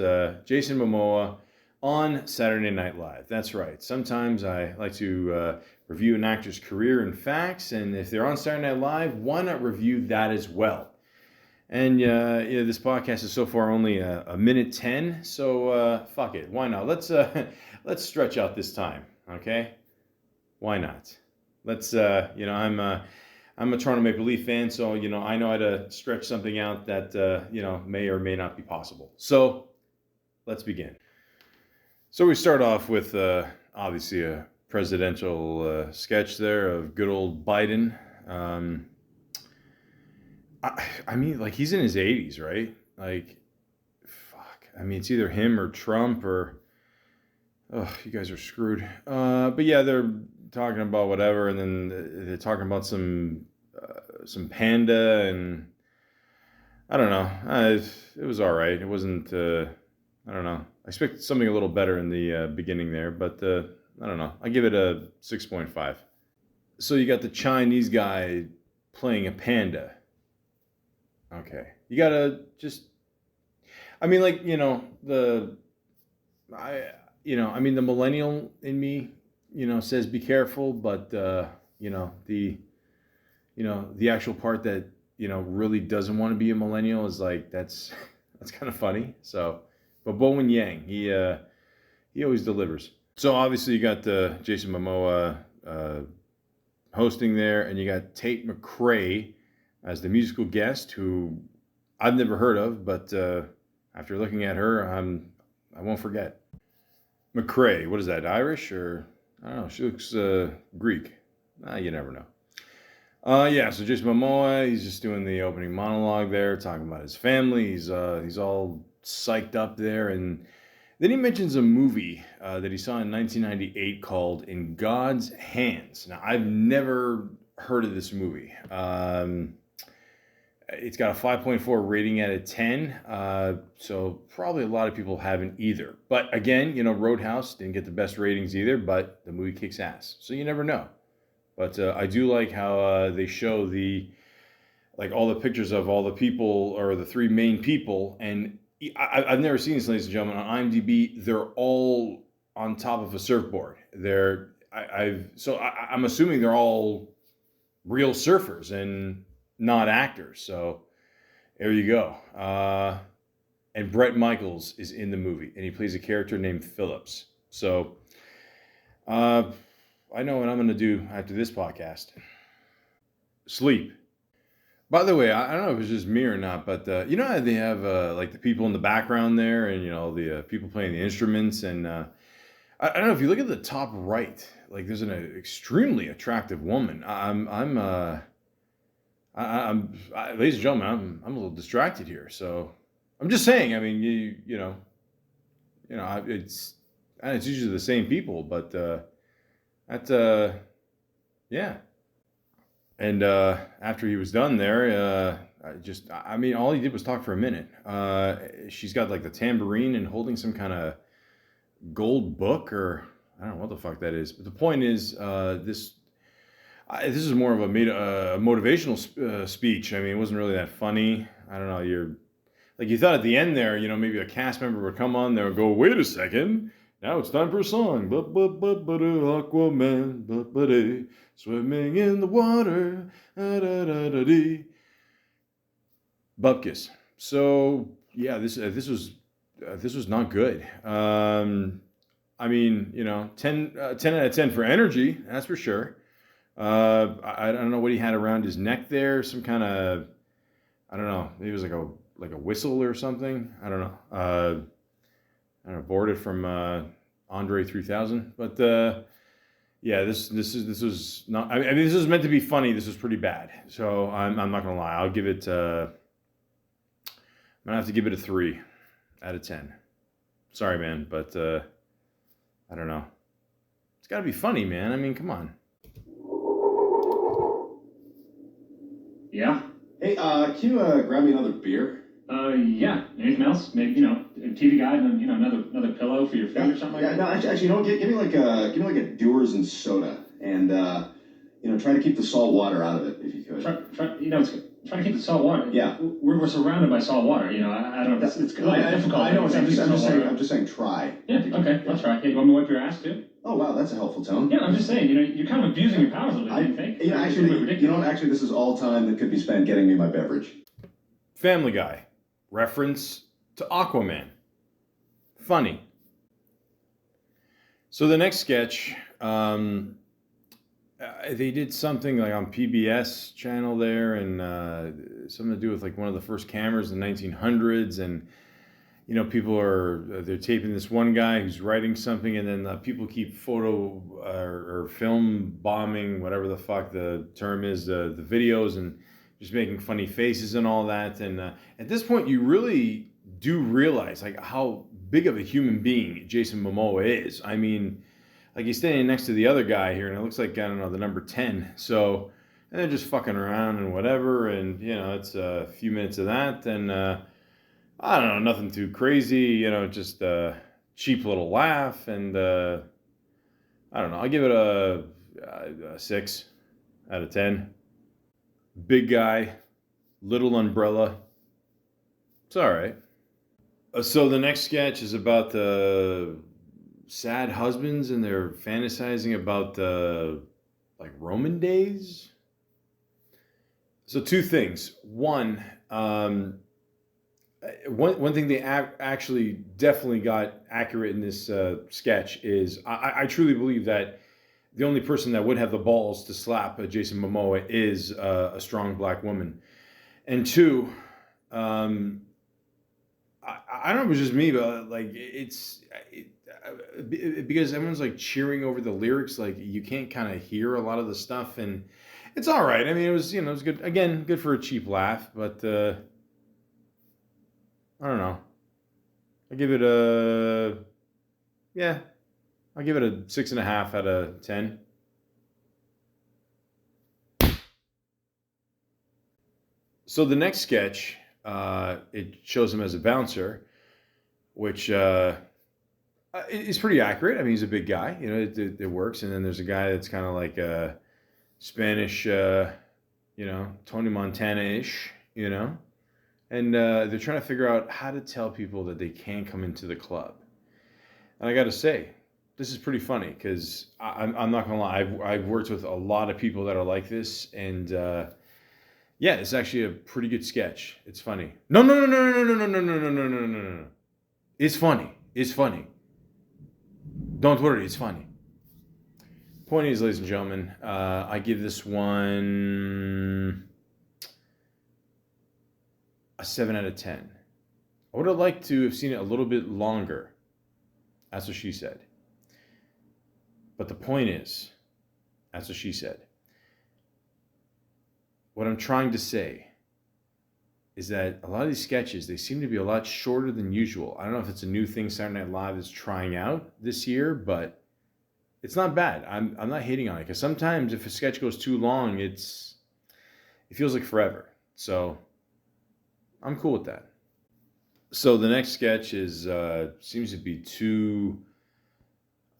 Jason Momoa on Saturday Night Live. That's right. Sometimes I like to review an actor's career and facts, and if they're on Saturday Night Live, why not review that as well? And this podcast is so far only a minute 10, so fuck it. Why not? Let's stretch out this time, okay? Why not? I'm a Toronto Maple Leaf fan, so I know how to stretch something out that may or may not be possible. So let's begin. So we start off with obviously a presidential sketch there of good old Biden. I mean, like, he's in his 80s, right? Like, fuck. I mean, it's either him or Trump or, oh, you guys are screwed. But yeah, they're talking about whatever, and then they're talking about some panda, and I don't know. It was all right. It wasn't. I don't know. I expected something a little better in the beginning there, but I don't know. I give it a 6.5. So you got the Chinese guy playing a panda. Okay. You gotta just, I mean, like, the millennial in me, says be careful, but, the actual part that, really doesn't want to be a millennial is like, that's kind of funny. So, but Bowen Yang, he always delivers. So obviously you got Jason Momoa hosting there, and you got Tate McRae as the musical guest, who I've never heard of, but after looking at her, I won't forget. McRae, what is that, Irish? Or, I don't know, she looks Greek. You never know. Yeah, so Jason Momoa, he's just doing the opening monologue there, talking about his family. He's all psyched up there, and then he mentions a movie that he saw in 1998 called In God's Hands. Now, I've never heard of this movie. It's got a 5.4 rating out of 10, so probably a lot of people haven't either. But again, Roadhouse didn't get the best ratings either, but the movie kicks ass, so you never know. But I do like how they show all the pictures of all the people, or the three main people, and I've never seen this, ladies and gentlemen. On IMDb, they're all on top of a surfboard. I'm assuming they're all real surfers and not actors. So there you go. And Bret Michaels is in the movie, and he plays a character named Phillips. So I know what I'm going to do after this podcast. Sleep. By the way, I don't know if it's just me or not, but you know how they have like the people in the background there, and the people playing the instruments, and I don't know if you look at the top right, like there's an extremely attractive woman. Ladies and gentlemen, I'm a little distracted here, so I'm just saying. I mean, it's usually the same people, but yeah. And after he was done there, all he did was talk for a minute. She's got like the tambourine and holding some kind of gold book, or I don't know what the fuck that is. But the point is, this is more of a motivational speech. I mean, it wasn't really that funny. I don't know. You thought at the end there, maybe a cast member would come on there and go, "Wait a second. Now it's time for a song. Aquaman, swimming in the water. Bupkis." So yeah, this was not good. I mean, 10 out of 10 for energy, that's for sure. I don't know what he had around his neck there. Some kind of, I don't know. Maybe it was like a whistle or something. I don't know. I don't know, borrowed it from Andre 3000, but yeah, this was not. I mean, this was meant to be funny. This was pretty bad. So I'm not gonna lie. I'll give it. I'm gonna have to give it a 3 out of 10. Sorry, man, but I don't know. It's got to be funny, man. I mean, come on. Yeah? Hey, can you grab me another beer? Yeah. Anything else? Maybe, a TV guide and then, another pillow for your feet or something like that? No, actually, give me like a Dewar's and soda, and try to keep the salt water out of it if you could. Try to keep the salt water. Yeah. We're surrounded by salt water. I don't know. It's difficult. I know. I'm just saying, try. Yeah. Okay. I'll try. Hey, you want me to wipe your ass too? Oh wow, that's a helpful tone. Yeah, I'm just saying. You're kind of abusing your powers a little bit. Do you think? Actually, this is all time that could be spent getting me my beverage. Family Guy. Reference to Aquaman. Funny. So the next sketch, they did something like on PBS channel there, and something to do with like one of the first cameras in the 1900s, and people they're taping this one guy who's writing something, and then people keep photo or film bombing, whatever the fuck the term is, the videos, and just making funny faces and all that. And at this point, you really do realize like how big of a human being Jason Momoa is. I mean, like he's standing next to the other guy here, and it looks like, I don't know, the number 10. So, and they're just fucking around and whatever, and it's a few minutes of that, and I don't know, nothing too crazy, just a cheap little laugh, and I don't know, I'll give it a 6 out of 10. Big guy, little umbrella. It's all right. So the next sketch is about the sad husbands, and they're fantasizing about the like Roman days. So two things. One thing they actually definitely got accurate in this sketch is I truly believe that the only person that would have the balls to slap Jason Momoa is a strong black woman. And two, I don't know if it was just me, but like because everyone's like cheering over the lyrics, like you can't kind of hear a lot of the stuff, and it's all right. I mean, it was good. Again, good for a cheap laugh, but I don't know. I'll give it a 6.5 out of 10. So the next sketch, it shows him as a bouncer, which is pretty accurate. I mean, he's a big guy. It works. And then there's a guy that's kind of like a Spanish, Tony Montana-ish, and they're trying to figure out how to tell people that they can't come into the club. And I got to say, this is pretty funny because I'm not gonna lie. I've worked with a lot of people that are like this, and yeah, it's actually a pretty good sketch. It's funny. No. It's funny. It's funny. Don't worry, it's funny. Point is, ladies and gentlemen, I give this one a 7 out of 10. I would have liked to have seen it a little bit longer. That's what she said. But the point is, that's what she said. What I'm trying to say is that a lot of these sketches, they seem to be a lot shorter than usual. I don't know if it's a new thing Saturday Night Live is trying out this year, but it's not bad. I'm not hating on it, because sometimes if a sketch goes too long, it feels like forever. So I'm cool with that. So the next sketch is seems to be two,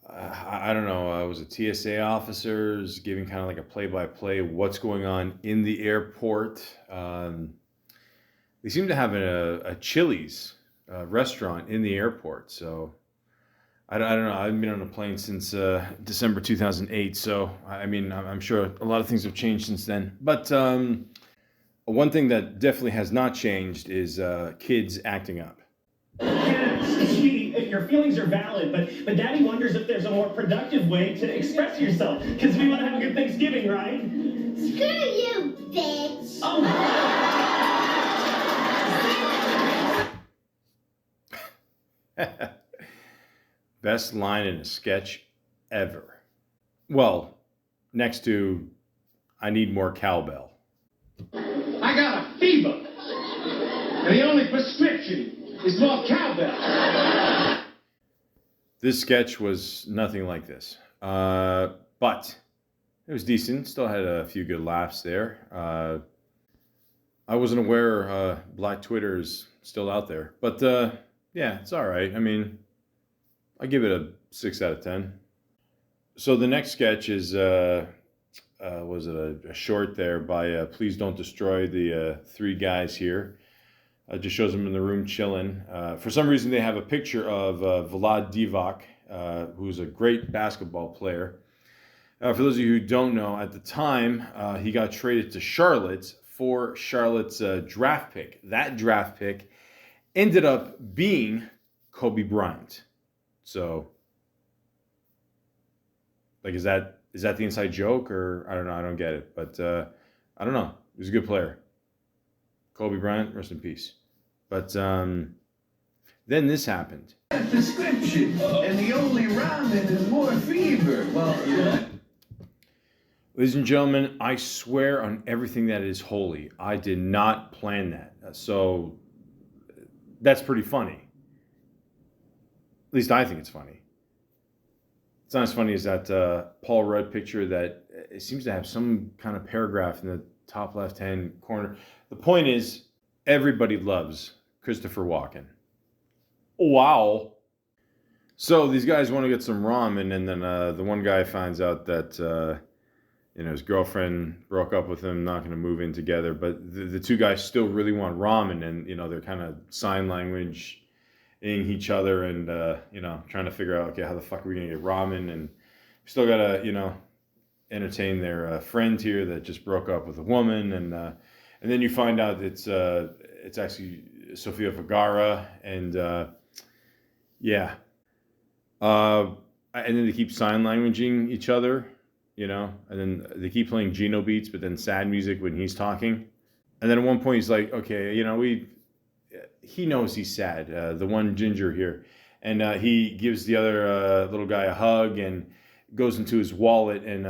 I don't know, was it TSA officers giving kind of like a play-by-play of what's going on in the airport. They seem to have a Chili's restaurant in the airport. So I don't know. I haven't been on a plane since December 2008. So I mean, I'm sure a lot of things have changed since then. But one thing that definitely has not changed is kids acting up. Yeah, sweetie, your feelings are valid, but Daddy wonders if there's a more productive way to express yourself, because we want to have a good Thanksgiving, right? Screw you, bitch! Oh. Best line in a sketch ever. Well, next to, I need more cowbell. I got a fever, and the only prescription is more cowbell. This sketch was nothing like this, but it was decent. Still had a few good laughs there. I wasn't aware Black Twitter is still out there, but yeah, it's all right. I mean, I give it a 6 out of 10. So the next sketch is was it a short there by Please Don't Destroy the three guys here. Just shows them in the room chilling. For some reason, they have a picture of Vlad Divac, who's a great basketball player. For those of you who don't know, at the time, he got traded to Charlotte for Charlotte's draft pick. That draft pick ended up being Kobe Bryant. So, like, is that the inside joke, or I don't know, I don't get it, but I don't know. He was a good player. Kobe Bryant, rest in peace. But then this happened. Prescription, and the only ramen is more fever. Well, yeah. Ladies and gentlemen, I swear on everything that is holy, I did not plan that. So that's pretty funny. At least I think it's funny. It's not as funny as that Paul Rudd picture that it seems to have some kind of paragraph in the top left-hand corner. The point is, everybody loves Christopher Walken. Wow. So these guys want to get some ramen, and then the one guy finds out that his girlfriend broke up with him, not going to move in together. But the two guys still really want ramen, and they're kind of sign language each other, and trying to figure out, okay, how the fuck are we gonna get ramen, and we still gotta entertain their friend here that just broke up with a woman, and then you find out it's actually Sofia Vergara, and and then they keep sign languaging each other, and then they keep playing Geno beats, but then sad music when he's talking, and then at one point he's like, okay, he knows he's sad, the one ginger here, and he gives the other little guy a hug and goes into his wallet and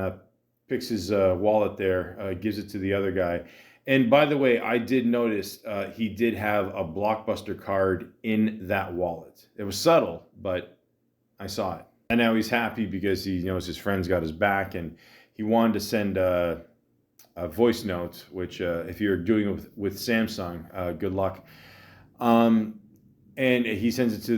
picks his wallet there, gives it to the other guy. And by the way, I did notice he did have a Blockbuster card in that wallet. It was subtle, but I saw it. And now he's happy because he knows his friend's got his back, and he wanted to send a voice note, which if you're doing it with Samsung, good luck. And he sends it to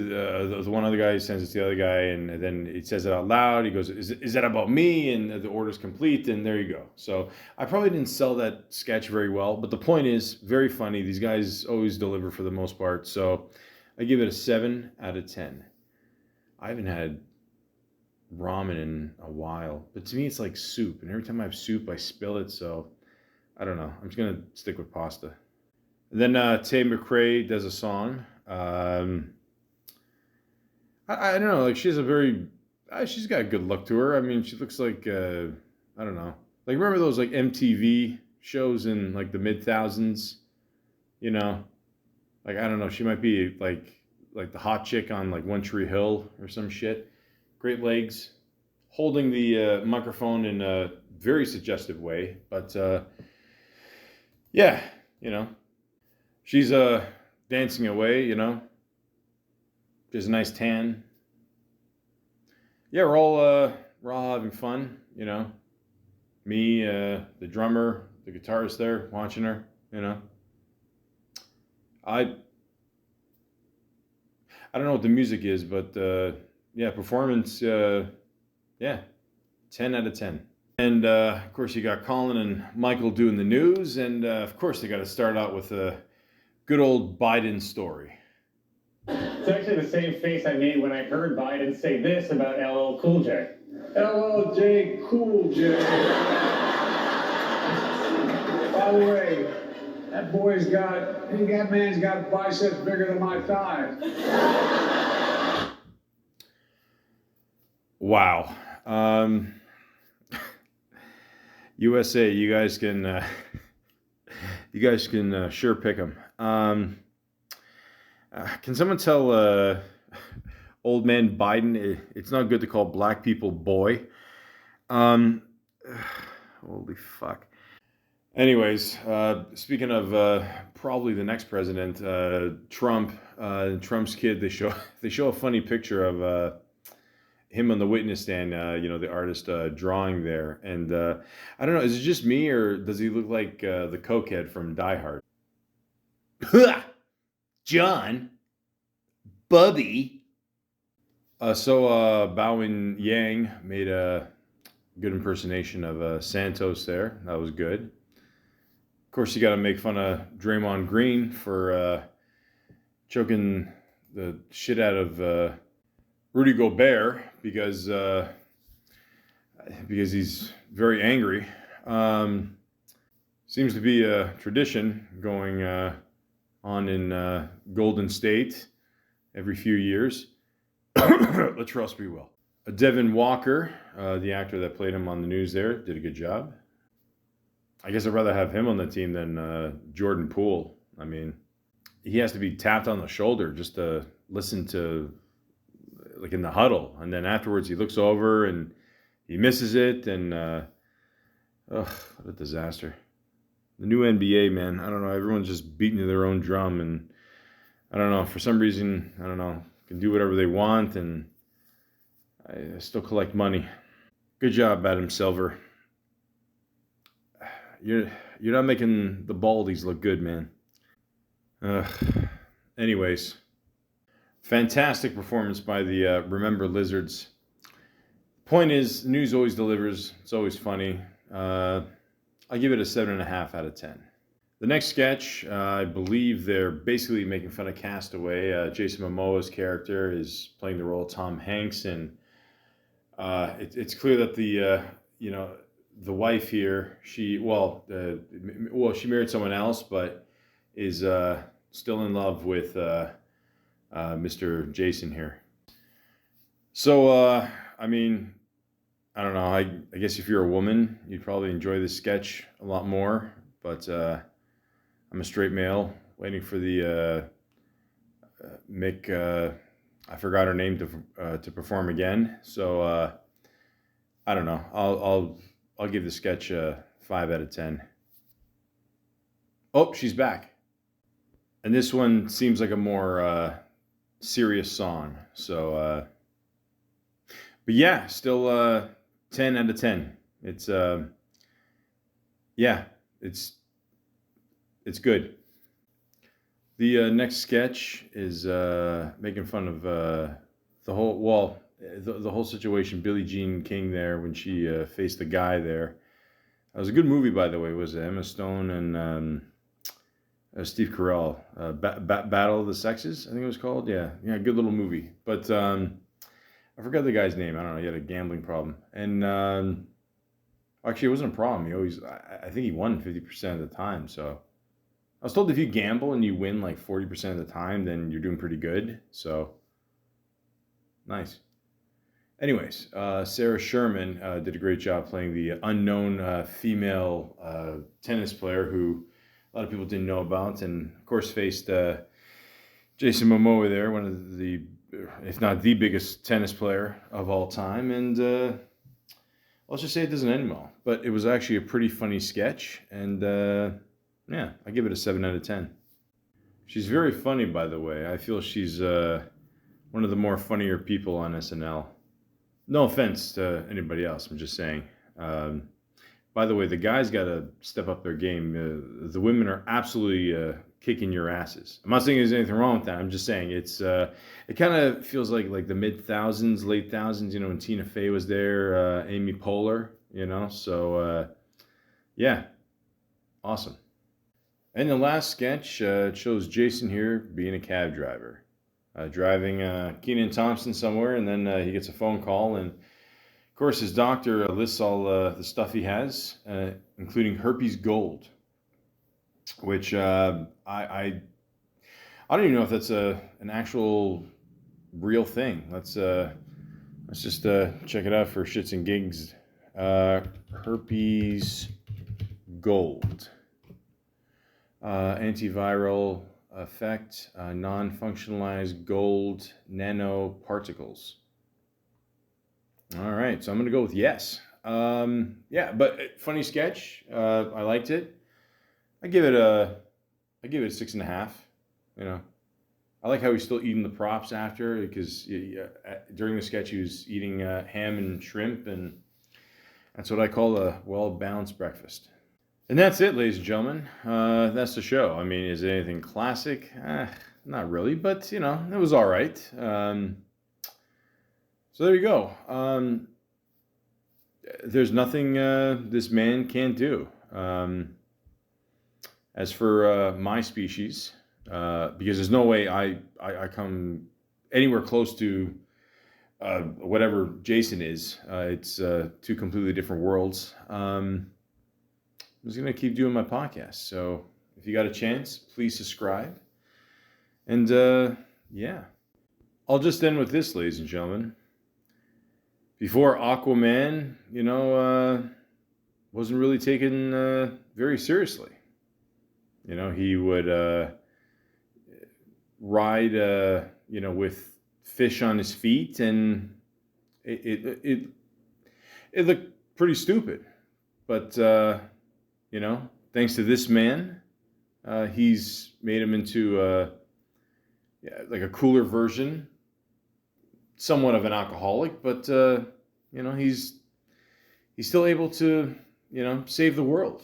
the one other guy, he sends it to the other guy, and then he says it out loud. He goes, is that about me? And the order's complete, and there you go. So I probably didn't sell that sketch very well, but the point is, very funny. These guys always deliver for the most part. So I give it a 7 out of 10. I haven't had ramen in a while, but to me it's like soup, and every time I have soup, I spill it, so I don't know. I'm just going to stick with pasta. And then Tay McRae does a song. I don't know, like she's got a good look to her. I mean, she looks like, I don't know. Like, remember those like MTV shows in like the mid-thousands? Like, I don't know, she might be like the hot chick on like One Tree Hill or some shit. Great legs, holding the microphone in a very suggestive way. But yeah, she's dancing away, She has a nice tan. Yeah, we're all having fun, Me, the drummer, the guitarist there, watching her, I don't know what the music is, but yeah, performance, yeah, 10 out of 10. And of course, you got Colin and Michael doing the news, and of course, they got to start out with a good old Biden story. It's actually the same face I made when I heard Biden say this about LL Cool J. LLJ Cool J. By the way, that man's got biceps bigger than my thighs. Wow. USA, you guys can sure pick them. Can someone tell old man Biden it's not good to call black people boy? Holy fuck. Anyways, speaking of probably the next president, Trump, Trump's kid, they show a funny picture of him on the witness stand, the artist drawing there. And I don't know, is it just me or does he look like the cokehead from Die Hard? John, Bubby. Bowen Yang made a good impersonation of Santos there. That was good. Of course, you got to make fun of Draymond Green for choking the shit out of Rudy Gobert because he's very angry. Seems to be a tradition going on in Golden State every few years. Latrell Sprewell. Devin Walker, the actor that played him on the news there, did a good job. I guess I'd rather have him on the team than Jordan Poole. I mean, he has to be tapped on the shoulder just to listen to, like in the huddle. And then afterwards he looks over and he misses it. And, what a disaster. The new NBA, man, I don't know. Everyone's just beating to their own drum. And I don't know, for some reason, I don't know, can do whatever they want. And I still collect money. Good job, Adam Silver. You're not making the Baldies look good, man. Anyways, fantastic performance by the Remember Lizards. Point is, news always delivers. It's always funny. I give it a 7.5 out of 10. The next sketch, I believe they're basically making fun of Castaway. Jason Momoa's character is playing the role of Tom Hanks, and it's clear that the wife here, she married someone else, but is still in love with Mr. Jason here. So, I mean, I don't know. I guess if you're a woman, you'd probably enjoy this sketch a lot more. But I'm a straight male waiting for the Mick. I forgot her name to perform again. So I don't know. I'll give the sketch a 5 out of 10. Oh, she's back. And this one seems like a more serious song. So, but yeah, still 10 out of 10. It's it's good. The next sketch is making fun of the whole situation. Billie Jean King there when she faced the guy there. It was a good movie, by the way. It was Emma Stone and Steve Carell. Battle of the Sexes, I think it was called. Yeah, good little movie. But I forgot the guy's name. I don't know. He had a gambling problem, and actually, it wasn't a problem. I think he won 50% of the time. So I was told if you gamble and you win like 40% of the time, then you're doing pretty good. So nice. Anyways, Sarah Sherman did a great job playing the unknown female tennis player who a lot of people didn't know about, and of course faced Jason Momoa there, one of the, if not the biggest tennis player of all time. And let's just say it doesn't end well. But it was actually a pretty funny sketch, and yeah, I give it a 7 out of 10. She's very funny, by the way. I feel she's one of the more funnier people on SNL. No offense to anybody else, I'm just saying. By the way, the guys got to step up their game. The women are absolutely kicking your asses. I'm not saying there's anything wrong with that. I'm just saying it kind of feels like the mid-thousands, late thousands, when Tina Fey was there, Amy Poehler, so yeah, awesome. And the last sketch shows Jason here being a cab driver. Driving Kenan Thompson somewhere, and then he gets a phone call, and of course his doctor lists all the stuff he has, including herpes gold, which I don't even know if that's an actual real thing. Let's just check it out for shits and gigs. Herpes gold, antiviral effect, non-functionalized gold nanoparticles. All right, so I'm gonna go with yes. Yeah, but funny sketch. I liked it. I give it a 6.5. I like how he's still eating the props after, because during the sketch he was eating ham and shrimp, and that's what I call a well-balanced breakfast. And that's it, ladies and gentlemen. That's the show. I mean, is it anything classic? Not really, but, it was all right. So there you go. There's nothing this man can't do. As for my species, because there's no way I come anywhere close to whatever Jason is. It's two completely different worlds. I'm just going to keep doing my podcast. So if you got a chance, please subscribe. And yeah, I'll just end with this, ladies and gentlemen. Before Aquaman, wasn't really taken very seriously. He would ride, with fish on his feet, and it looked pretty stupid. But thanks to this man, he's made him into like a cooler version, somewhat of an alcoholic, but he's still able to save the world.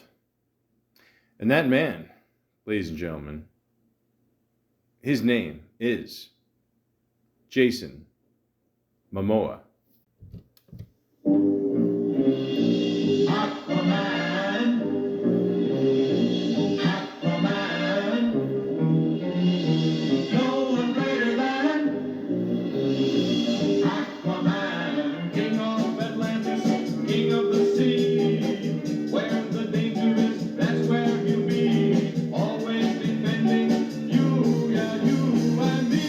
And that man, ladies and gentlemen, his name is Jason Momoa. Aquaman, Aquaman, no one greater than Aquaman, king of Atlantis, king of the sea. Where the danger is, that's where he'll be. Always defending you, yeah, you and me.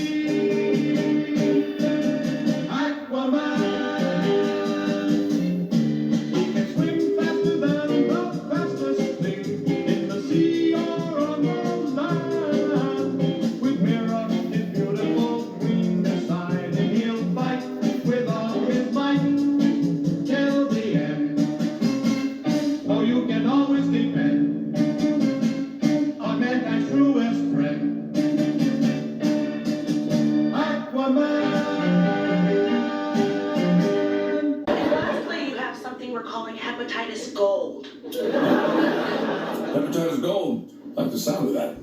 Aquaman. He can swim faster than the fastest thing in the sea or on the land. With mirror, his beautiful queen beside him, he'll fight with all his might till the end. Oh, you can always depend on mankind's truest friend, Aquaman. Lastly, you have something we're calling hepatitis gold. Hepatitis gold. Like the sound of that.